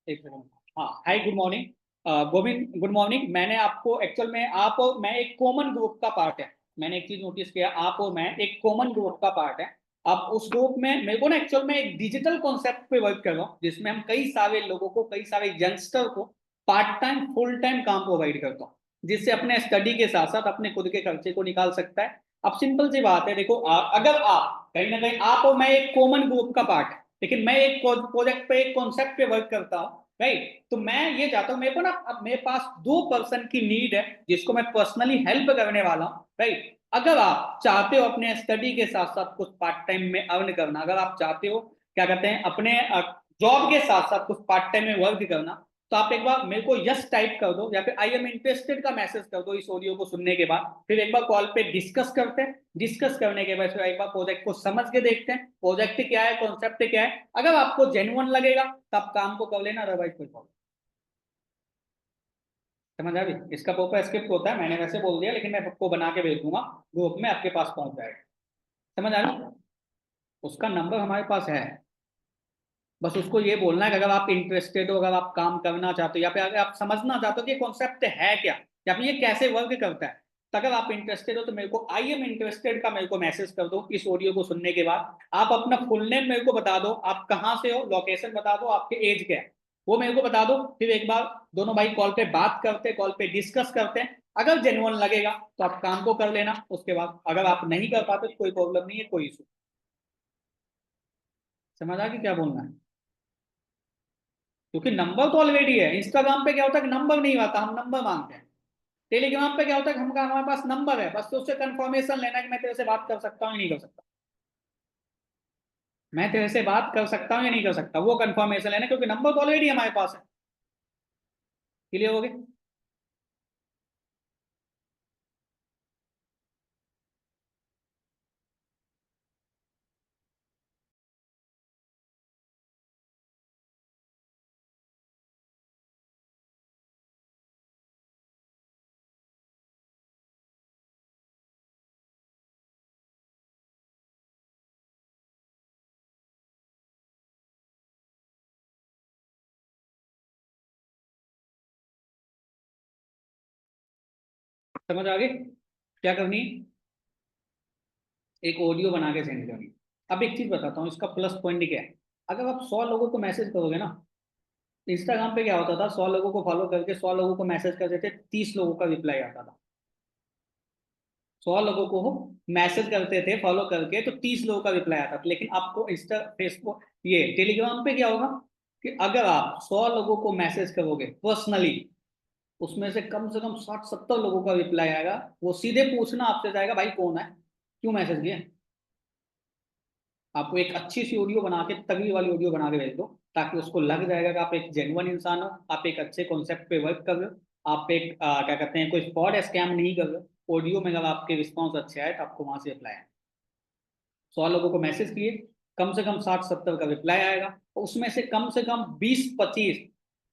एक सेकंड, हाँ hi good morning Govind good morning, मैंने आपको एक्चुअल में, आप और मैं एक कॉमन ग्रुप का पार्ट है। मैंने एक चीज नोटिस किया, आप और मैं एक कॉमन ग्रुप का पार्ट है। अब उस ग्रुप में मेरे को ना एक्चुअल में एक डिजिटल कॉन्सेप्ट पे वर्क कर रहा हूँ, जिसमें हम कई सारे लोगों को, कई सारे यंगस्टर को पार्ट टाइम फुल टाइम काम प्रोवाइड करता हूँ, जिससे अपने स्टडी के साथ साथ अपने खुद के खर्चे को निकाल सकता है। अब सिंपल सी बात है, देखो अगर आप कहीं ना कहीं, आप और मैं एक कॉमन ग्रुप का पार्ट है, लेकिन मैं एक प्रोजेक्ट पे, एक कॉन्सेप्ट पे वर्क करता हूँ, राइट, तो मैं ये चाहता हूँ, मेरे को ना अब मेरे पास 2 पर्सन की नीड है जिसको मैं पर्सनली हेल्प करने वाला हूँ, राइट। अगर आप चाहते हो अपने स्टडी के साथ साथ कुछ पार्ट टाइम में अर्न करना, अगर आप चाहते हो क्या कहते हैं अपने जॉब के साथ साथ कुछ पार्ट टाइम में वर्क करना, तो आप एक बार मेरे को यस टाइप कर दो, या फिर आई एम इंटरेस्टेड का मैसेज कर दो इस ऑडियो को सुनने के बाद। फिर एक बार कॉल पे डिस्कस करते हैं, डिस्कस करने के बाद फिर एक बार प्रोजेक्ट को समझ के देखते हैं, प्रोजेक्ट क्या है, कॉन्सेप्ट क्या है। अगर आपको जेन्युइन लगेगा तब काम को कर लेना, अदरवाइज कोई प्रॉब्लम। समझ आ गई, इसका प्रॉपर स्क्रिप्ट होता है, मैंने वैसे बोल दिया, लेकिन मैं आपको बना के भेज दूंगा, ग्रुप में आपके पास पहुंच जाएगा। समझ आ गई, उसका नंबर हमारे पास है। बस उसको ये बोलना है कि अगर आप इंटरेस्टेड हो, अगर आप काम करना चाहते हो, या फिर अगर आप समझना चाहते हो कि कॉन्सेप्ट है क्या, या फिर ये कैसे वर्क करता है, तो अगर आप इंटरेस्टेड हो तो मेरे को आई एम इंटरेस्टेड का मेरे को मैसेज कर दो इस ऑडियो को सुनने के बाद। आप अपना फुल नेम मेरे को बता दो, आप कहाँ से हो, लोकेशन बता दो, आपके एज क्या है वो मेरे को बता दो। फिर एक बार दोनों भाई कॉल पे बात करते हैं, कॉल पे डिस्कस करते हैं। अगर जेन्युइन लगेगा तो आप काम को कर लेना, उसके बाद अगर आप नहीं कर पाते तो कोई प्रॉब्लम नहीं है, कोई इशू। समझ आ कि क्या बोलना है, क्योंकि नंबर तो ऑलरेडी है। इंस्टाग्राम पे क्या होता है कि नंबर नहीं आता, हम नंबर मांगते हैं। टेलीग्राम पे क्या होता है कि हमारे पास नंबर है, बस तो उससे कंफर्मेशन लेना कि मैं तेरे से बात कर सकता हूँ या नहीं कर सकता, मैं तेरे से बात कर सकता हूँ या नहीं कर सकता, वो कंफर्मेशन लेना, क्योंकि नंबर तो ऑलरेडी हमारे पास है। क्लियर हो गया? समझ आ गई? क्या करनी है? एक ऑडियो बना के सेंड करनी है। अब एक चीज बताता हूँ, इसका प्लस पॉइंट क्या है। अगर आप 100 लोगों को मैसेज करोगे ना, इंस्टाग्राम पे क्या होता था, 100 लोगों को फॉलो करके 100 लोगों को मैसेज करते थे, 30 लोगों का रिप्लाई आता था। 100 लोगों को मैसेज करते थे फॉलो करके, तो 30 लोगों का रिप्लाई आता था। लेकिन आपको इंस्टा, फेसबुक, ये टेलीग्राम पे क्या होगा कि अगर आप 100 लोगों को मैसेज करोगे पर्सनली, उसमें से कम 60-70 लोगों का रिप्लाई आएगा। वो सीधे पूछना आपसे जाएगा, भाई कौन है, क्यों मैसेज किया। आपको एक अच्छी सी ऑडियो बना के, तगड़ी वाली ऑडियो बना के भेज दो, ताकि उसको लग जाएगा कि आप एक जेन्युइन इंसान हो, आप एक अच्छे कॉन्सेप्ट पे वर्क कर रहे हो, आप एक क्या कहते हैं, कोई फ्रॉड स्कैम नहीं कर रहे हो। ऑडियो में अगर आपके रिस्पॉन्स अच्छे आए तो आपको वहां से रिप्लाई आए। 100 लोगों को मैसेज किए, कम से कम 60-70 का रिप्लाई आएगा, और उसमें से कम 20-25,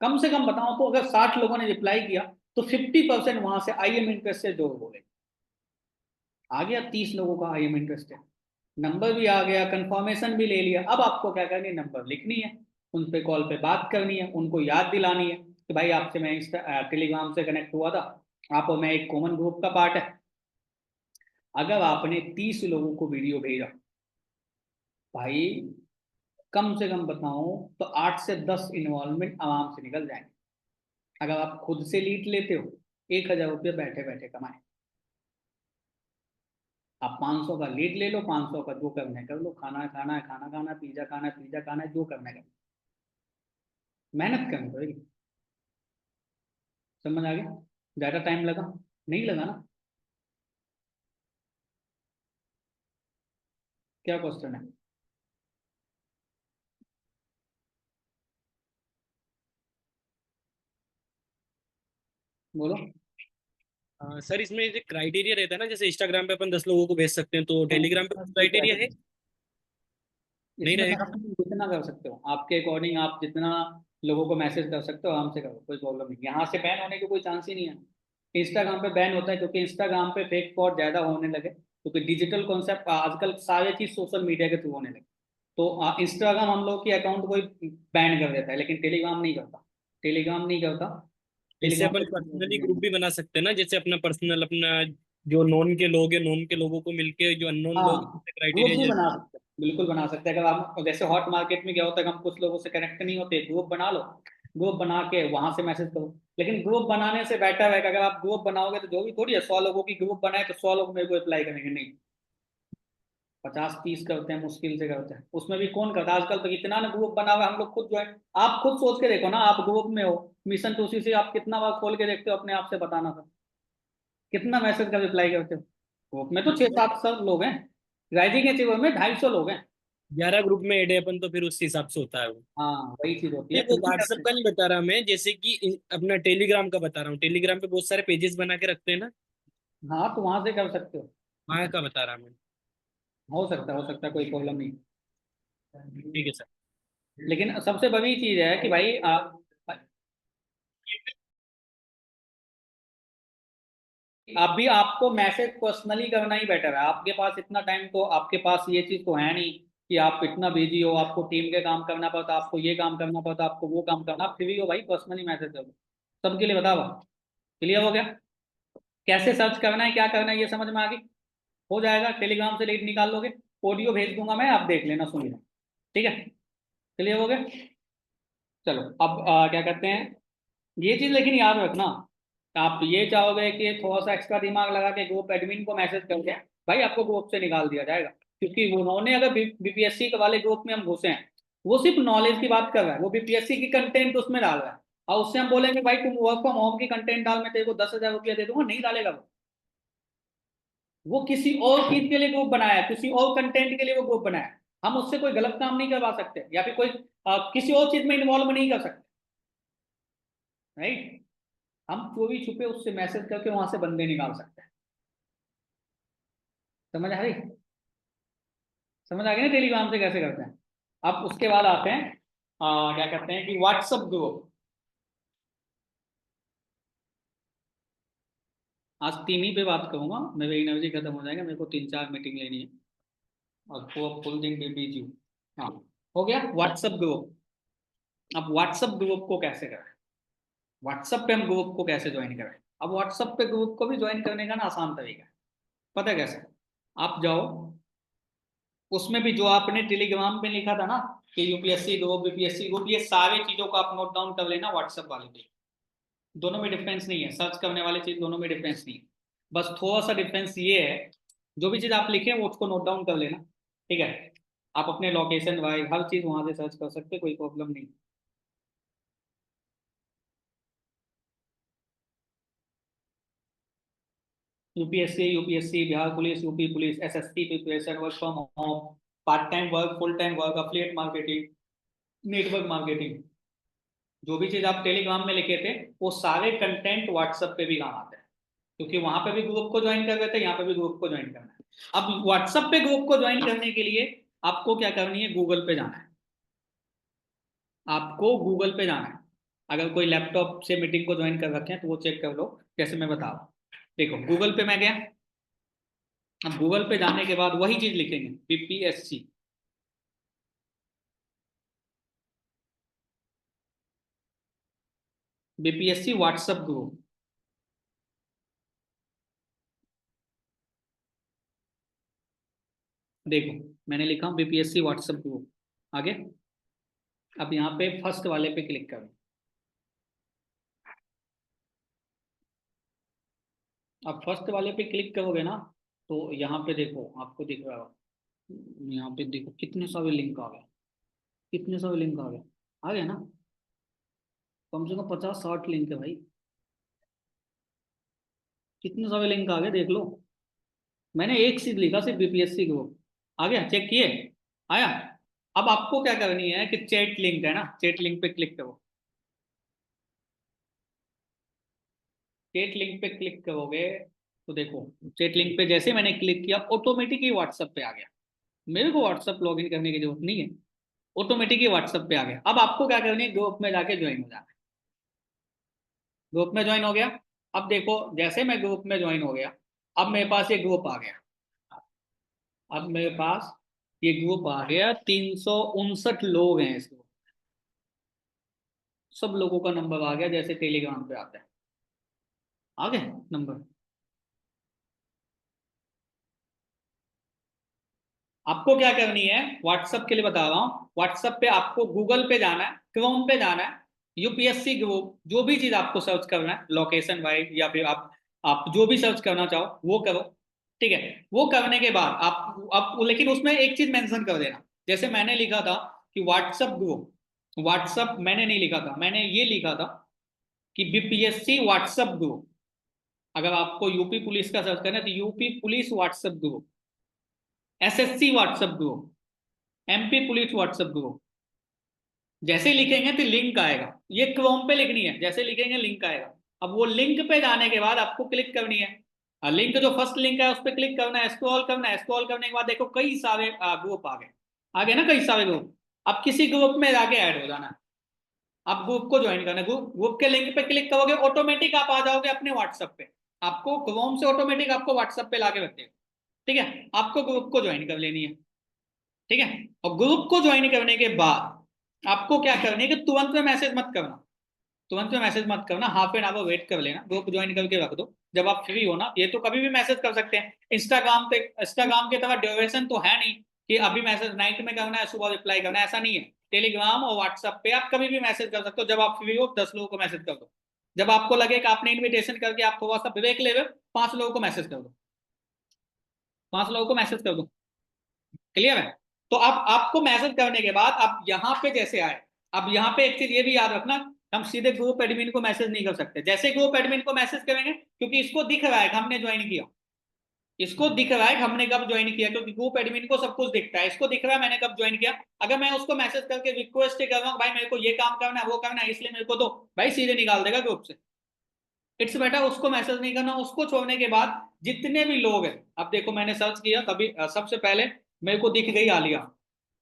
कम से कम बताऊं तो अगर 60 लोगों ने रिप्लाई किया, तो 50% वहां से आई एम इंटरेस्टेड जो बोले, आ गया 30 लोगों का आई एम इंटरेस्टेड, नंबर भी आ गया, कंफर्मेशन भी ले लिया। अब आपको क्या करनी है, नंबर लिखनी है, उन पे कॉल पे बात करनी है, उनको याद दिलानी है कि भाई आपसे मैं टेलीग्राम से कनेक्ट हुआ था, आप और मैं एक कॉमन ग्रुप का पार्ट है। अगर आपने 30 लोगों को वीडियो भेजा, भाई कम से कम बताऊं तो 8 से 10 इन्वॉल्वमेंट आराम से निकल जाएंगे। अगर आप खुद से लीड लेते हो, 1,000 रुपये बैठे बैठे कमाए। आप 500 का लीड ले लो, 500 का जो करना है कर लो, खाना खाना है खाना खाना है, पिज्जा खाना है पिज्जा खाना है, जो करना है कर। मेहनत करनी पड़ेगी। समझ आ गया? ज्यादा टाइम लगा? नहीं लगा ना? क्या क्वेश्चन है? बोलो। सर इसमें जो क्राइटेरिया रहता है ना, जैसे इंस्टाग्राम पे अपन 10 लोगों को भेज सकते हैं, तो टेलीग्राम पे क्राइटेरिया है? नहीं इसमें रहेगा? आप जितना कर सकते हो आपके अकॉर्डिंग, आप जितना लोगों को मैसेज कर सकते हो आराम से करो, कोई प्रॉब्लम नहीं। यहाँ से बैन होने की कोई चांस ही नहीं है। इंस्टाग्राम पे बैन होता है क्योंकि इंस्टाग्राम पे फेक फ्रॉड ज्यादा होने लगे, क्योंकि डिजिटल कॉन्सेप्ट आजकल सारे चीज सोशल मीडिया के थ्रू होने लगे। तो इंस्टाग्राम हम लोग की अकाउंट को बैन कर देता है, लेकिन टेलीग्राम नहीं करता। टेलीग्राम नहीं करता। इससे टेलीग्राम अपन पर्सनली ग्रुप पे भी बना सकते हैं ना, जैसे अपना पर्सनल, अपना जो नॉन के लोग हैं, नॉन के लोगों को मिलके जो अननोन लोग, हाँ, ग्रुप क्राइटेरिया भी जैसे। बना सकते हैं, बिल्कुल बना सकते हैं। अगर आप जैसे हॉट मार्केट में क्या होता है कि हम कुछ लोगों से कनेक्ट नहीं होते, ग्रुप बना लो, ग्रुप बना के वहां से मैसेज करो। लेकिन ग्रुप बनाने से बेटर है कि अगर आप ग्रुप बनाओगे तो जो भी थोड़ी है, 100 लोगों की ग्रुप बनाए तो 100 लोग मेरे को अप्लाई करेंगे, नहीं। 50-30 करते हैं, मुश्किल से करते हैं, उसमें भी कौन करता है आजकल। तो इतना ना ग्रुप बना हुआ है, हम लोग खुद ज्वाइन। आप खुद सोच के देखो ना, आप ग्रुप में हो, मिशन टू सी से आप कितना बार खोल के देखते हो अपने आप से, बताना था कितना मैसेज का रिप्लाई करते हो। ग्रुप में तो 600-700 लोग हैं, राइजिंग एचीवर में 250 लोग हैं। 11 ग्रुप में ऐड है अपन, तो फिर उस हिसाब से होता है वो। हाँ, वही चीज होती नहीं, है, वो फिर भी व्हाट्सएप करते हैं। का नहीं बता रहा मैं, जैसे कि अपना टेलीग्राम का बता रहा हूँ। टेलीग्राम पे बहुत सारे पेजेस बना के रखते हैं ना, हाँ, तो वहां से कर सकते हो। वहाँ का बता रहा मैं। हो सकता है, कोई प्रॉब्लम नहीं। ठीक है सर। लेकिन सबसे बड़ी चीज है कि भाई अभी आपको मैसेज पर्सनली करना ही बेटर है। आपके पास इतना टाइम, तो आपके पास ये चीज तो है नहीं कि आप इतना बिजी हो, आपको टीम के काम करना पड़ता, आपको ये काम करना पड़ता, आपको वो काम करना। आप फ्री हो भाई, पर्सनली मैसेज करो। सबके लिए बताओ। क्लियर हो गया? कैसे सर्च करना है, क्या करना है, ये समझ में आ गई? हो जाएगा, टेलीग्राम से लीड निकाल लोगे। ऑडियो भेज दूंगा मैं, आप देख लेना, सुन लेना। ठीक है? क्लियर हो गया? चलो अब क्या कहते हैं, ये चीज लेकिन याद रखना। आप ये चाहोगे कि थोड़ा सा एक्स्ट्रा दिमाग लगा के ग्रुप एडमिन को मैसेज कर दिया, भाई आपको ग्रुप से निकाल दिया जाएगा। क्योंकि उन्होंने, अगर बीपीएससी के वाले ग्रुप में हम घुसे हैं, वो सिर्फ नॉलेज की बात कर रहा है, वो बीपीएससी की कंटेंट उसमें डाल रहा है। और उससे हम बोलेंगे भाई तुम वर्क फ्रॉम होम की कंटेंट डाल, मैं तेरे को 10,000 रुपया दे दूंगा, नहीं डालेगा वो किसी और चीज के लिए ग्रुप बनाया है, किसी और कंटेंट के लिए वो ग्रुप बनाया है। हम उससे कोई गलत काम नहीं करवा सकते, या फिर कोई किसी और चीज में इन्वॉल्व नहीं कर सकते, राइट। हम चोरी छुपे उससे मैसेज करके वहां से बंदे निकाल सकते हैं। समझ आ रही? समझ आ गई ना टेलीग्राम से कैसे करते हैं। अब उसके बाद आते हैं क्या कहते हैं कि व्हाट्सएप ग्रुप। आज तीन ही पे बात करूंगा, मेरी एनर्जी खत्म हो जाएगा, मेरे को 3-4 मीटिंग लेनी है और फुल दिन भी बिजी हूँ। हाँ, हो गया व्हाट्सएप ग्रुप। अब व्हाट्सएप ग्रुप को कैसे करें, व्हाट्सएप पे हम ग्रुप को कैसे ज्वाइन करें। अब व्हाट्सएप पे ग्रुप को भी ज्वाइन करने का ना आसान तरीका है, पता है कैसे। आप जाओ, उसमें भी जो आपने टेलीग्राम पे लिखा था ना कि यूपीएससी ग्रुप, बीपीएससी ग्रुप, ये सारी चीजों को आप नोट डाउन कर लेना व्हाट्सएप वाले पे। दोनों में डिफरेंस नहीं है, सर्च करने वाली चीज दोनों में डिफरेंस नहीं है, बस थोड़ा सा डिफरेंस ये है, जो भी चीज आप लिखे वो उसको नोट डाउन कर लेना, ठीक है। आप अपने लोकेशन वाइज हर चीज वहां से सर्च कर सकते, कोई प्रॉब्लम नहीं। UPSC, Bihar police, UP police, SSC preparation, work from home, part time work, full time work, affiliate marketing, network marketing, जो भी चीज आप टेलीग्राम में लिखे थे वो सारे कंटेंट व्हाट्सएप पे भी काम आते हैं, क्योंकि वहां पे भी ग्रुप को ज्वाइन कर रहे थे, यहाँ पे भी ग्रुप को ज्वाइन करना है। अब व्हाट्सएप पे ग्रुप को ज्वाइन करने के लिए आपको क्या करनी है, गूगल पे जाना है। आपको गूगल पे जाना है। अगर कोई लैपटॉप से मीटिंग को ज्वाइन कर रखे हैं तो वो चेक कर लो, जैसे मैं बता रहा हूँ। देखो गूगल पे मैं गया, अब गूगल पे जाने के बाद वही चीज लिखेंगे, बीपीएससी, बीपीएससी व्हाट्सएप ग्रुप। देखो मैंने लिखा बीपीएससी व्हाट्सएप ग्रुप, आगे। अब यहाँ पे फर्स्ट वाले पे क्लिक करो। अब फर्स्ट वाले पे क्लिक करोगे ना, तो यहाँ पे देखो आपको दिख रहा होगा, यहाँ पे देखो कितने सारे लिंक आ गए, कितने सारे लिंक आ गए, आ गए ना। कम से कम 50-60 लिंक है भाई, कितने सारे लिंक आ गए देख लो। मैंने एक चीज लिखा सिर्फ बीपीएससी को, आ गया, चेक किए, आया। अब आपको क्या करनी है कि चैट लिंक है ना, चैट लिंक पे क्लिक करो। चैट लिंक पे क्लिक करोगे तो देखो, चैट लिंक पे जैसे मैंने क्लिक किया ऑटोमेटिक ही व्हाट्सएप पे आ गया, मेरे को व्हाट्सएप लॉगिन करने की जरूरत नहीं है, ऑटोमेटिक ही व्हाट्सएप पे आ गया। अब आपको क्या करनी है, ग्रुप में जाके ज्वाइन हो जाना है। ग्रुप में ज्वाइन हो गया। अब देखो जैसे मैं ग्रुप में ज्वाइन हो गया, अब मेरे पास ये ग्रुप आ गया, अब मेरे पास ये ग्रुप आ गया, 359 लोग हैं इस ग्रुप। सब लोगों का नंबर आ गया जैसे टेलीग्राम पे आता है, आ गए नंबर। आपको क्या करनी है, व्हाट्सएप के लिए बता रहा हूँ, व्हाट्सएप पे आपको गूगल पे जाना है, क्रोम पे जाना है, यूपीएससी ग्रुप, जो भी चीज आपको सर्च करना है लोकेशन वाइज, या फिर आप जो भी सर्च करना चाहो वो करो, ठीक है। वो करने के बाद आप लेकिन उसमें एक चीज मेंशन कर देना, जैसे मैंने लिखा था कि व्हाट्सएप ग्रुप, व्हाट्सएप मैंने नहीं लिखा था, मैंने ये लिखा था कि बीपीएससी व्हाट्सएप ग्रुप। अगर आपको यूपी पुलिस का सर्च करना है तो UP police WhatsApp group, SSC WhatsApp group, MP police WhatsApp group. जैसे लिखेंगे तो लिंक आएगा, ये क्रोम पे लिखनी है, जैसे लिखेंगे लिंक आएगा। अब वो लिंक पे जाने के बाद आपको क्लिक करनी है, लिंक जो फर्स्ट लिंक है उस पर क्लिक करना है, स्क्रॉल करना है, स्क्रॉल करने के बाद देखो कई सारे ग्रुप आ गए ना, कई सारे ग्रुप। अब किसी ग्रुप में जाके ऐड हो जाना है, आप ग्रुप को ज्वाइन करना है, ग्रुप ग्रुप के लिंक पे क्लिक करोगे ऑटोमेटिक आप आ जाओगे अपने व्हाट्सएप पे, आपको क्रोम से ऑटोमेटिक आपको व्हाट्सएप पे लाके रखेगा, ठीक है। आपको ग्रुप को ज्वाइन कर लेनी है, ठीक है। और ग्रुप को ज्वाइन करने के बाद आपको क्या करनी है कि तुरंत में मैसेज मत करना, तुरंत में मैसेज मत करना, हाफ एन आवर वेट कर लेना, ग्रुप ज्वाइन करके रख दो। जब आप फ्री हो ना, ये तो कभी भी मैसेज कर सकते हैं, इंस्टाग्राम पे, इंस्टाग्राम की तरह ड्यूरेशन तो है नहीं कि अभी मैसेज नाइट में करना है सुबह रिप्लाई करना है, ऐसा नहीं है। टेलीग्राम और व्हाट्सएप पे आप कभी भी मैसेज कर सकते हो, जब आप फ्री हो 10 लोगों को मैसेज कर दो, जब आपको लगे कि आपने इन्विटेशन करके आप थोड़ा सा ब्रेक ले लो, 5 लोगों को मैसेज कर दो, 5 लोगों को मैसेज कर दो, क्लियर है। तो अब आपको मैसेज करने के बाद अब यहाँ पे जैसे आए, अब यहाँ पे एक चीज ये भी याद रखना, हम सीधे ग्रुप एडमिन को मैसेज नहीं कर सकते। जैसे ग्रुप एडमिन को मैसेज करेंगे, क्योंकि इसको दिख रहा है कि हमने ज्वाइन किया, इसको दिख रहा है कि हमने कब ज्वाइन किया, क्योंकि ग्रुप एडमिन को सब कुछ दिखता है, इसको दिख रहा है मैंने कब ज्वाइन किया। अगर मैं उसको मैसेज करके रिक्वेस्ट कर रहा हूँ भाई मेरे को ये काम करना है वो करना है इसलिए मेरे को दो, भाई सीधे निकाल देगा ग्रुप से। इट्स बेटर उसको मैसेज नहीं करना। उसको छोड़ने के बाद जितने भी लोग हैं, अब देखो मैंने सर्च किया तभी सबसे पहले मेरे को दिख गई आलिया।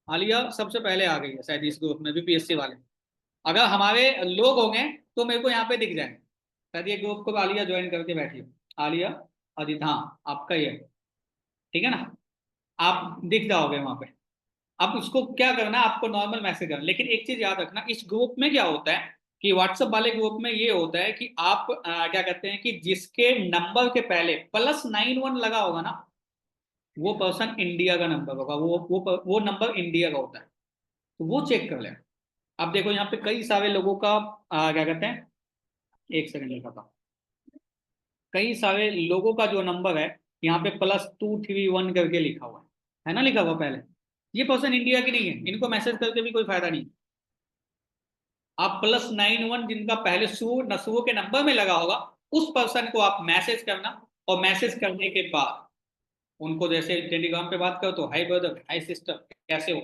आलिया सबसे पहले आ गई है शायद इस ग्रुप में, बीपीएससी वाले। अगर हमारे लोग होंगे तो मेरे को यहाँ पे दिख जाएंगे, शायद ये ग्रुप को आलिया ज्वाइन करके बैठी हो। आलिया अदित, हाँ आपका ही है, ठीक है ना, आप दिख जाओगे वहां पे। अब इसको क्या करना है, आपको नॉर्मल मैसेज करना। लेकिन एक चीज याद रखना, इस ग्रुप में क्या होता है कि व्हाट्सएप वाले ग्रुप में ये होता है कि आप क्या कहते हैं कि जिसके नंबर के पहले +91 लगा होगा ना, वो पर्सन इंडिया का नंबर होगा, वो नंबर इंडिया का होता है, तो वो चेक कर लें। अब देखो यहाँ पे कई सारे लोगों का क्या कहते हैं, एक सेकंड लिखा था, कई सारे लोगों का जो नंबर है यहाँ पे +231 करके लिखा हुआ है ना, लिखा हुआ पहले। ये पर्सन इंडिया की नहीं है, इनको मैसेज करके भी कोई फायदा नहीं। आप +91 जिनका पहले शुरू के नंबर में लगा होगा, उस पर्सन को आप मैसेज करना। और मैसेज करने के बाद उनको जैसे टेलीग्राम पे बात करो तो हाय ब्रदर, हाय सिस्टर, कैसे हो,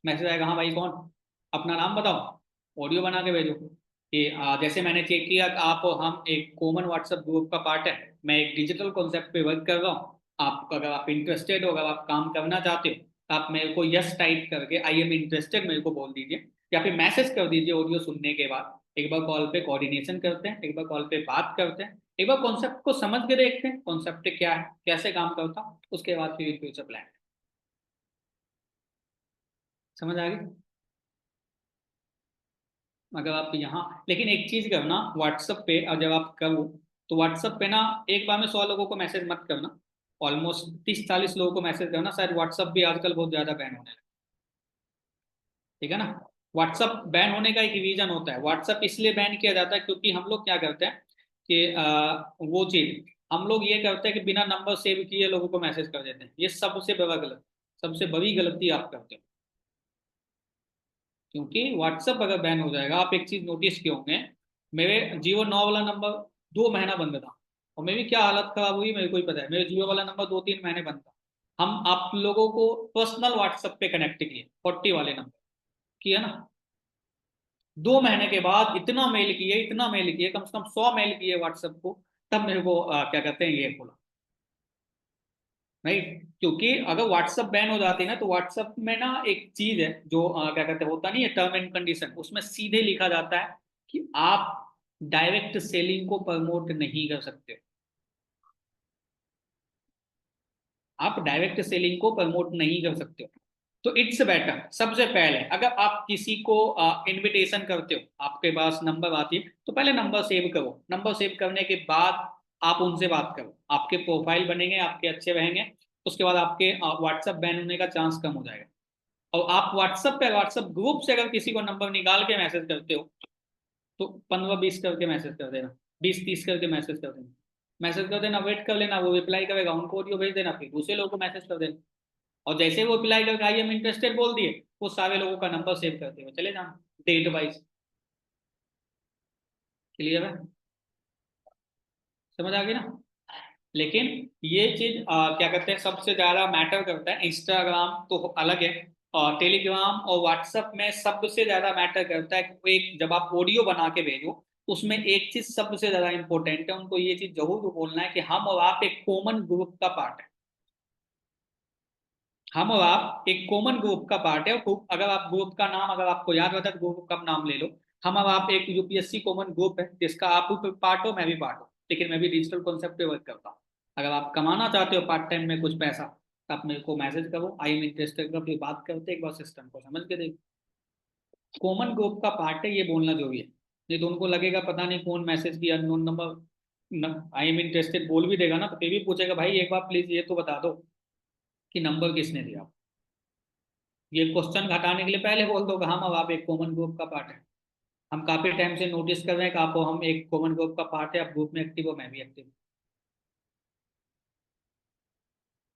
मैसेज आएगा हाँ भाई कौन, अपना नाम बताओ, ऑडियो बना के भेजो कि जैसे मैंने चेक किया कि आप हम एक कॉमन व्हाट्सएप ग्रुप का पार्ट है, मैं एक डिजिटल कॉन्सेप्ट पे वर्क कर रहा हूँ, आप अगर आप इंटरेस्टेड हो, अगर आप काम करना चाहते हो तो आप मेरे को यस टाइप करके आई एम इंटरेस्टेड मेरे को बोल दीजिए, या फिर मैसेज कर दीजिए ऑडियो सुनने के बाद। एक बार कॉल पे कोऑर्डिनेशन करते हैं, एक बार कॉल पे बात करते हैं, एक बार कॉन्सेप्ट को समझ के देखते हैं कॉन्सेप्ट क्या है, कैसे काम करता हूँ, उसके बाद फिर फ्यूचर प्लान। समझ आ गई। अगर आप यहाँ, लेकिन एक चीज करना व्हाट्सएप पे, और जब आप करो तो व्हाट्सएप पे ना एक बार में 100 लोगों को मैसेज मत करना, ऑलमोस्ट 30-40 लोगों को मैसेज करना, शायद व्हाट्सएप भी आजकल बहुत ज्यादा बैन होने लगा, ठीक है ना। व्हाट्सएप बैन होने का एक रीजन होता है, व्हाट्सएप इसलिए बैन किया जाता है क्योंकि हम लोग क्या करते हैं कि वो चीज हम लोग ये करते हैं कि बिना नंबर सेव किए लोगों को मैसेज कर देते हैं, ये सबसे बड़ा गलत, सबसे बड़ी गलती आप करते हो। क्योंकि व्हाट्सएप अगर बैन हो जाएगा, आप एक चीज नोटिस किए होंगे, मेरे जियो 9 वाला नंबर 2 महीना बंद था, और मेरी क्या हालत खराब हुई मेरे को ही पता है, मेरे जियो वाला नंबर 2-3 महीने बंद था। हम आप लोगों को पर्सनल व्हाट्सएप पे कनेक्ट किए 40 वाले नंबर, किया ना, 2 महीने के बाद इतना मेल किए, कम से कम 100 मेल किए व्हाट्सएप को, तब मेरे को क्या कहते हैं ये खोला, राइट। क्योंकि अगर व्हाट्सएप बैन हो जाती है ना, तो व्हाट्सएप में ना एक चीज है जो क्या कहते हैं होता नहीं है, टर्म एंड कंडीशन, उसमें सीधे लिखा जाता है कि आप डायरेक्ट सेलिंग को प्रमोट नहीं कर सकते, आप डायरेक्ट सेलिंग को प्रमोट नहीं कर सकते हो। तो इट्स बेटर, सबसे पहले अगर आप किसी को इनविटेशन करते हो, आपके पास नंबर आती है, तो पहले नंबर सेव करो, नंबर सेव करने के बाद आप उनसे बात करो, आपके प्रोफाइल बनेंगे, आपके अच्छे रहेंगे, उसके बाद आपके व्हाट्सएप बैन होने का चांस कम हो जाएगा। और आप व्हाट्सएप पे, व्हाट्सएप ग्रुप से अगर किसी को नंबर निकाल के मैसेज करते हो, तो 15-20 करके मैसेज कर देना, 20-30 करके मैसेज कर देना, मैसेज कर देना, वेट कर लेना, वो रिप्लाई करेगा, उनको ऑडियो भेज देना, फिर दूसरे लोगों को मैसेज कर देना। और जैसे वो रिप्लाई करके आई एम इंटरेस्टेड बोल दिए, वो सारे लोगों का नंबर सेव करते हुए चले जाना, डेट वाइज। क्लियर है, समझ आ गई ना। लेकिन ये चीज क्या कहते हैं सबसे ज्यादा मैटर करता है, इंस्टाग्राम तो अलग है, और टेलीग्राम और व्हाट्सएप में सबसे ज्यादा मैटर करता है कि एक जब आप ऑडियो बना के भेजो, उसमें एक चीज सबसे ज्यादा इंपॉर्टेंट है, उनको ये चीज जरूर बोलना है कि हम और आप एक कॉमन ग्रुप का पार्ट है, हम और आप एक कॉमन ग्रुप का पार्ट है। अगर आप ग्रुप का नाम, अगर आपको याद रहता है तो ग्रुप का नाम ले लो, हम और आप एक यूपीएससी कॉमन ग्रुप है जिसका आप भी पार्ट हो, मैं भी पार्ट हूँ, लेकिन मैं भी डिजिटल कॉन्सेप्ट पे वर्क करता हूँ। अगर आप कमाना चाहते हो पार्ट टाइम में कुछ पैसा, तो आप मेरे को मैसेज करो, आई एम इंटरेस्टेड का, फिर बात करते हैं, एक बार सिस्टम को समझ के देखो। कॉमन ग्रुप का पार्ट है, ये बोलना जरूरी है, नहीं तो उनको लगेगा पता नहीं कौन मैसेज किया, unknown number, I am interested बोल भी देगा ना, तो फिर भी पूछेगा भाई एक बार प्लीज ये तो बता दो कि नंबर किसने दिया। ये क्वेश्चन घटाने के लिए पहले बोल दो कि हम अब आप एक कॉमन ग्रुप का पार्ट है, हम काफी टाइम से नोटिस कर रहे हैं कि आपको हम एक कॉमन ग्रुप का पार्ट है, आप ग्रुप में एक्टिव हो, मैं भी एक्टिव हूँ।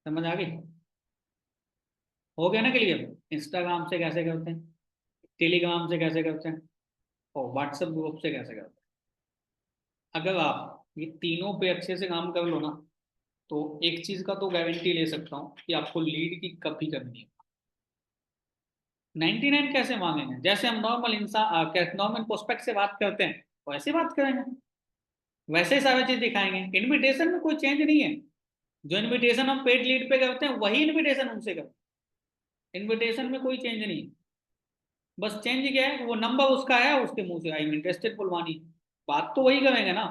समझ आ गई, हो गया ना क्लियर। इंस्टाग्राम से कैसे करते हैं, टेलीग्राम से कैसे करते हैं, और व्हाट्सएप ग्रुप से कैसे करते हैं? अगर आप ये तीनों पे अच्छे से काम कर लो ना, तो एक चीज का तो गारंटी ले सकता हूँ कि आपको लीड की कभी करनी है। 99 कैसे मांगेंगे? जैसे हम नॉर्मल इंसान नॉर्मल प्रोस्पेक्ट से बात करते हैं वैसे बात करेंगे, वैसे ही सारी चीज दिखाएंगे। इनविटेशन में कोई चेंज नहीं है। जो इनविटेशन हम पेड लीड पे करते हैं वही इनविटेशन उनसे करते हैं। इनविटेशन में कोई चेंज नहीं है। बस चेंज क्या है, वो नंबर उसका है, उसके मुंह से आई एम इंटरेस्टेड बुलवानी। बात तो वही करेंगे ना।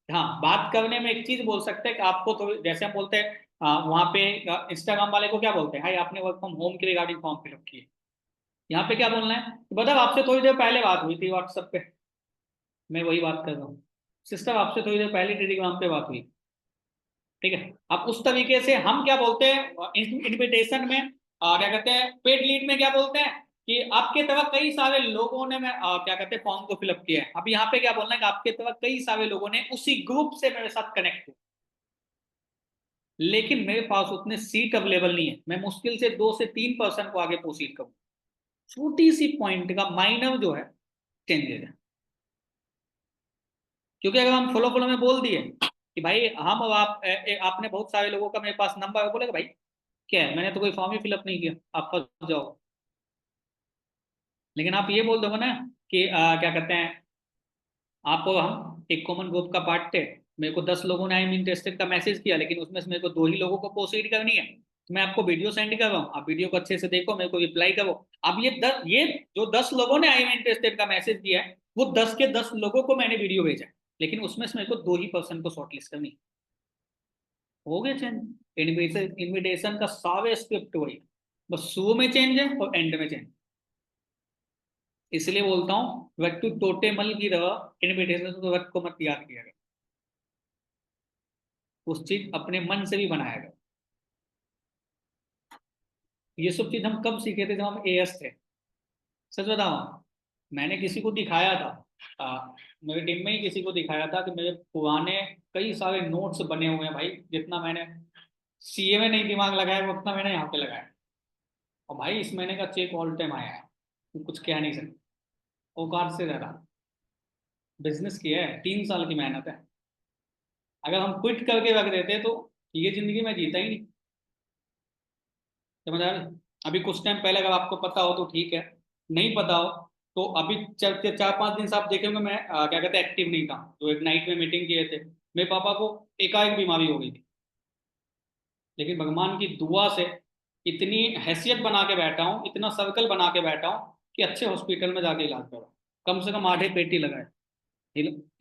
हाँ, बात करने में एक चीज बोल सकते हैं कि आपको तो जैसे हम बोलते हैं वहां पे इंस्टाग्राम वाले को क्या बोलते हैं, हाई आपने वर्क फ्रॉम होम के रिगार्डिंग फॉर्म फिलअप किए। यहाँ पे क्या बोलना है, बताओ आपसे थोड़ी देर पहले बात हुई थी व्हाट्सएप पे, मैं वही बात कर रहा हूँ। सिस्टर आपसे थोड़ी देर पहले टेलीग्राम पे बात हुई, ठीक है। अब उस तरीके से हम क्या बोलते हैं इनविटेशन में, क्या कहते हैं पेड लीड में क्या बोलते हैं कि आपके तरह कई सारे लोगों ने क्या कहते हैं फॉर्म को फिलअप किया है। अब यहाँ पे क्या बोलना है कि आपके तरह कई सारे लोगों ने उसी ग्रुप से मेरे साथ कनेक्ट हुए, लेकिन मेरे पास उतने सीट अवेलेबल नहीं है, मैं मुश्किल से 2 से 3% को आगे प्रोसीड करूँ। छोटी सी पॉइंट का माइनर जो है चेंजेस है। क्योंकि अगर हम फॉलो फॉलो में बोल दिए कि भाई हम और आप आपने बहुत सारे लोगों का मेरे पास नंबर है, बोलेगा भाई क्या है, मैंने तो कोई फॉर्म ही फिलअप नहीं किया, आप फंस जाओ। लेकिन आप ये बोल दोगे ना कि क्या कहते हैं, आप और हम एक कॉमन ग्रुप का पार्ट थे, मेरे को 10 लोगों ने आई एम इंटरेस्टेड का मैसेज किया, लेकिन उसमें से मेरे को 2 ही लोगों को प्रोसीड करनी है, तो मैं आपको वीडियो सेंड कर रहा हूँ, आप वीडियो को अच्छे से देखो, मेरे को रिप्लाई करो। अब ये जो 10 लोगों ने आई एम इंटरेस्टेड का मैसेज दिया है, वो 10 के 10 लोगों को मैंने वीडियो भेजा है, लेकिन उसमें से मेरे को 2 ही पर्सन को शॉर्टलिस्ट करनी है। हो गया चेंज। इनविटेशन इनविटेशन का सारे स्क्रिप्ट वही, बस शुरू में चेंज है और एंड में चेंज। इसलिए बोलता हूँ व्यक्ति टोटेमल की तरह इनविटेशन तो व्यक्ति को मत याद किया गया, उस चीज अपने मन से भी बनाया गया। ये सब चीज हम कब सीखे थे, जब हम एएस थे। सच बताओ, मैंने किसी को दिखाया था, मेरे टीम में ही किसी को दिखाया था कि मेरे पुराने कई सारे नोट्स बने हुए हैं भाई, जितना मैंने सीए में नहीं दिमाग लगाया वो उतना मैंने यहाँ पे लगाया। और भाई इस महीने का चेक ऑल टाइम आया है, कुछ कह नहीं सकते। औकात से ज्यादा बिजनेस किया है, 3 साल की मेहनत है। अगर हम क्विट करके रख देते तो ये जिंदगी में जीता ही नहीं। समझ आ रही? अभी कुछ टाइम पहले अगर आपको पता हो तो ठीक है, नहीं पता हो तो अभी 4-5 दिन से आप देखेंगे मैं क्या कहते हैं एक्टिव नहीं था। जो एक नाइट में मीटिंग किए थे, मेरे पापा को एकाएक बीमारी हो गई थी, लेकिन भगवान की दुआ से इतनी हैसियत बना के बैठा हूँ, इतना सर्कल बना के बैठा हूँ कि अच्छे हॉस्पिटल में जाके इलाज करो। कम से कम आधे पेटी लगाए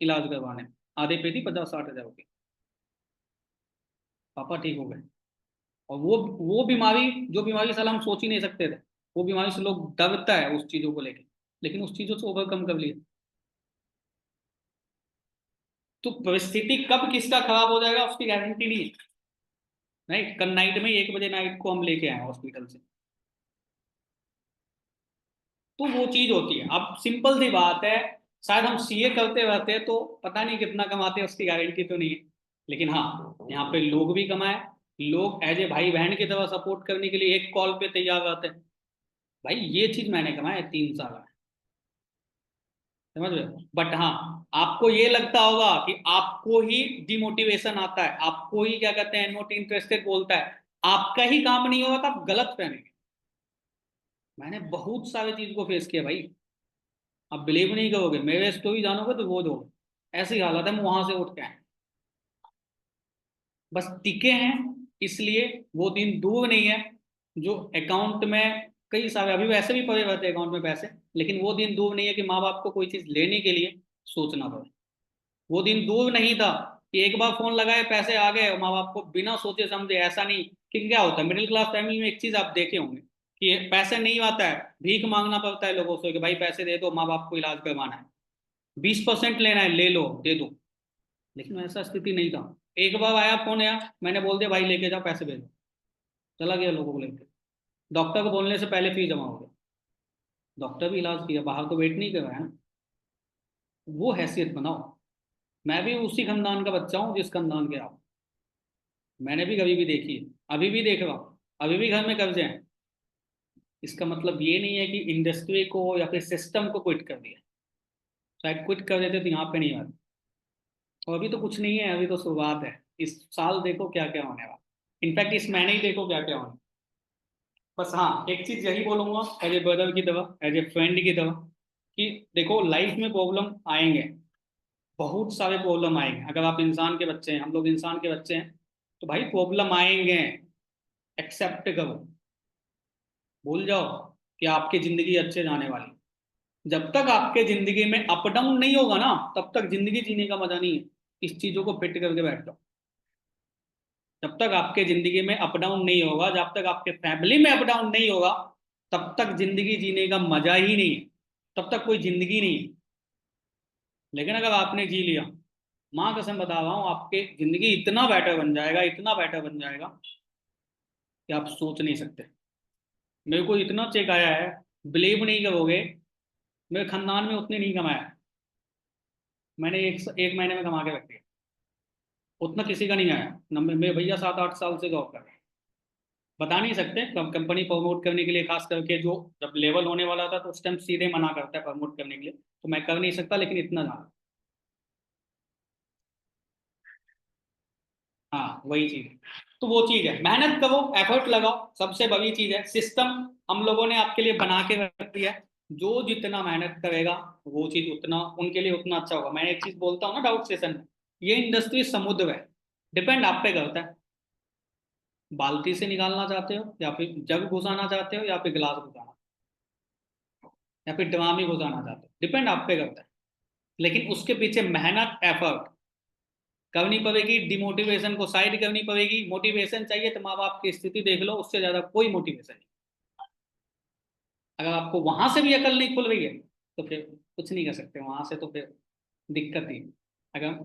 इलाज करवाने में। आधे पेटी 50-60 हज़ार रुपये, पापा ठीक हो गए। और वो बीमारी, जो बीमारी साला हम सोच ही नहीं सकते थे, वो बीमारी से लोग डरता है उस चीजों को लेके, लेकिन उस चीजों से ओवरकम कर लिया। तो परिस्थिति कब किसका खराब हो जाएगा उसकी गारंटी नहीं है। राइट, कल नाइट में 1 बजे नाइट को हम लेके आए हॉस्पिटल से, तो वो चीज होती है। अब सिंपल सी बात है, शायद हम सीए करते रहते तो पता नहीं कितना कमाते, उसकी गारंटी तो नहीं है। लेकिन हाँ, यहाँ पे लोग भी कमाए, लोग एज ए भाई बहन की तरह सपोर्ट करने के लिए एक कॉल पे तैयार रहते हैं। भाई ये चीज मैंने कमाया 3 साल में, समझ रहे हो? बट हाँ, आपको ये लगता होगा कि आपको ही डिमोटिवेशन आता है, आपको ही क्या कहते हैं नॉट इंटरेस्टेड बोलता है, आपका ही काम नहीं होगा, तो आप गलत फहमेंगे। मैंने बहुत सारे चीज को फेस किया भाई, आप बिलीव नहीं करोगे, मेरे स्टोरी जानोगे तो वो दो ऐसी हालत है, हम वहां से उठ के आए, बस टिके हैं। इसलिए वो दिन दूर नहीं है जो अकाउंट में कई सारे अभी वैसे भी पड़े रहते हैं अकाउंट में पैसे, लेकिन वो दिन दूर नहीं है कि माँ बाप को कोई चीज लेने के लिए सोचना पड़े। वो दिन दूर नहीं था कि एक बार फोन लगाए पैसे आ गए और माँ बाप को बिना सोचे समझे, ऐसा नहीं। कि क्या होता है मिडिल क्लास फैमिली में, एक चीज आप देखे होंगे कि पैसे नहीं आता है, भीख मांगना पड़ता है लोगों से कि भाई पैसे दे दो, माँ बाप को इलाज करवाना है, 20% लेना है, ले लो दे दो। लेकिन ऐसा स्थिति नहीं था। एक बार आया फोन आया, मैंने बोल दिया भाई लेके जाओ पैसे भेजो, चला गया लोगों को लेकर। डॉक्टर को बोलने से पहले फीस जमा हो गया, डॉक्टर भी इलाज किया, बाहर तो वेट नहीं करवाया ना। वो हैसियत बनाओ। मैं भी उसी खानदान का बच्चा हूँ जिस खानदान के आप, मैंने भी कभी भी देखी है, अभी भी देख रहा हूँ, अभी भी घर में कर्जे हैं। इसका मतलब ये नहीं है कि इंडस्ट्री को या फिर सिस्टम को क्विट कर दिया। शायद क्विट कर देते तो यहाँ पे नहीं आते। और अभी तो कुछ नहीं है, अभी तो शुरुआत है। इस साल देखो क्या क्या होने वाला, इनफैक्ट इस महीने ही देखो क्या क्या होने। बस हाँ, एक चीज यही बोलूंगा एज ए ब्रदर की दवा, एज ए फ्रेंड की दवा, कि देखो लाइफ में प्रॉब्लम आएंगे, बहुत सारे प्रॉब्लम आएंगे। अगर आप इंसान के बच्चे हैं, हम लोग इंसान के बच्चे हैं, तो भाई प्रॉब्लम आएंगे, एक्सेप्ट करो। भूल जाओ कि आपकी जिंदगी अच्छे जाने वाली। जब तक आपके जिंदगी में अप डाउन नहीं होगा ना, तब तक जिंदगी जीने का मजा नहीं है। इस चीजों को फिट करके बैठ जाओ। जब तक आपके जिंदगी में अप डाउन नहीं होगा, जब तक आपके फैमिली में अप डाउन नहीं होगा, तब तक जिंदगी जीने का मजा ही नहीं है। तब तक कोई जिंदगी नहीं है। लेकिन अगर आपने जी लिया, माँ कसम बता रहा हूँ, आपके जिंदगी इतना बेटर बन जाएगा, इतना बेटर बन जाएगा कि आप सोच नहीं सकते। मेरे को इतना चेक आया है, बिलीव नहीं करोगे, मेरे खानदान में उतने नहीं कमाया। मैंने एक महीने में कमा के रख दिया। उतना किसी का नहीं आया। नंबर मेरे भैया 7-8 साल से जॉब कर रहे हैं। बता नहीं सकते, कब कंपनी प्रमोट करने के लिए, खास करके जो जब लेवल होने वाला था तो उस टाइम सीधे मना करता है प्रमोट करने के लिए, तो मैं कर नहीं सकता, लेकिन इतना जाना। हाँ वही चीज है। तो वो चीज है, मेहनत करो, एफर्ट लगाओ, सबसे बड़ी चीज है। सिस्टम हम लोगों ने आपके लिए बना के रख दिया है। जो जितना मेहनत करेगा, वो चीज उतना उनके लिए उतना अच्छा होगा। मैं एक चीज बोलता हूँ ना डाउट सेशन में, ये इंडस्ट्री समुद्र है, डिपेंड आप पे करता है। बाल्टी से निकालना चाहते हो, या फिर जग घुसाना चाहते हो, या फिर गिलास घुसाना, या फिर ड्राम ही घुसाना चाहते हो, डिपेंड आप पे करता है। लेकिन उसके पीछे मेहनत, एफर्ट करनी पड़ेगी। डिमोटिवेशन को साइड करनी पड़ेगी। मोटिवेशन चाहिए तो माँ बाप की स्थिति देख लो, उससे ज्यादा कोई मोटिवेशन नहीं। अगर आपको वहां से भी अकल नहीं खुल रही है, तो फिर कुछ नहीं कर सकते वहां से, तो फिर दिक्कत ही है। अगर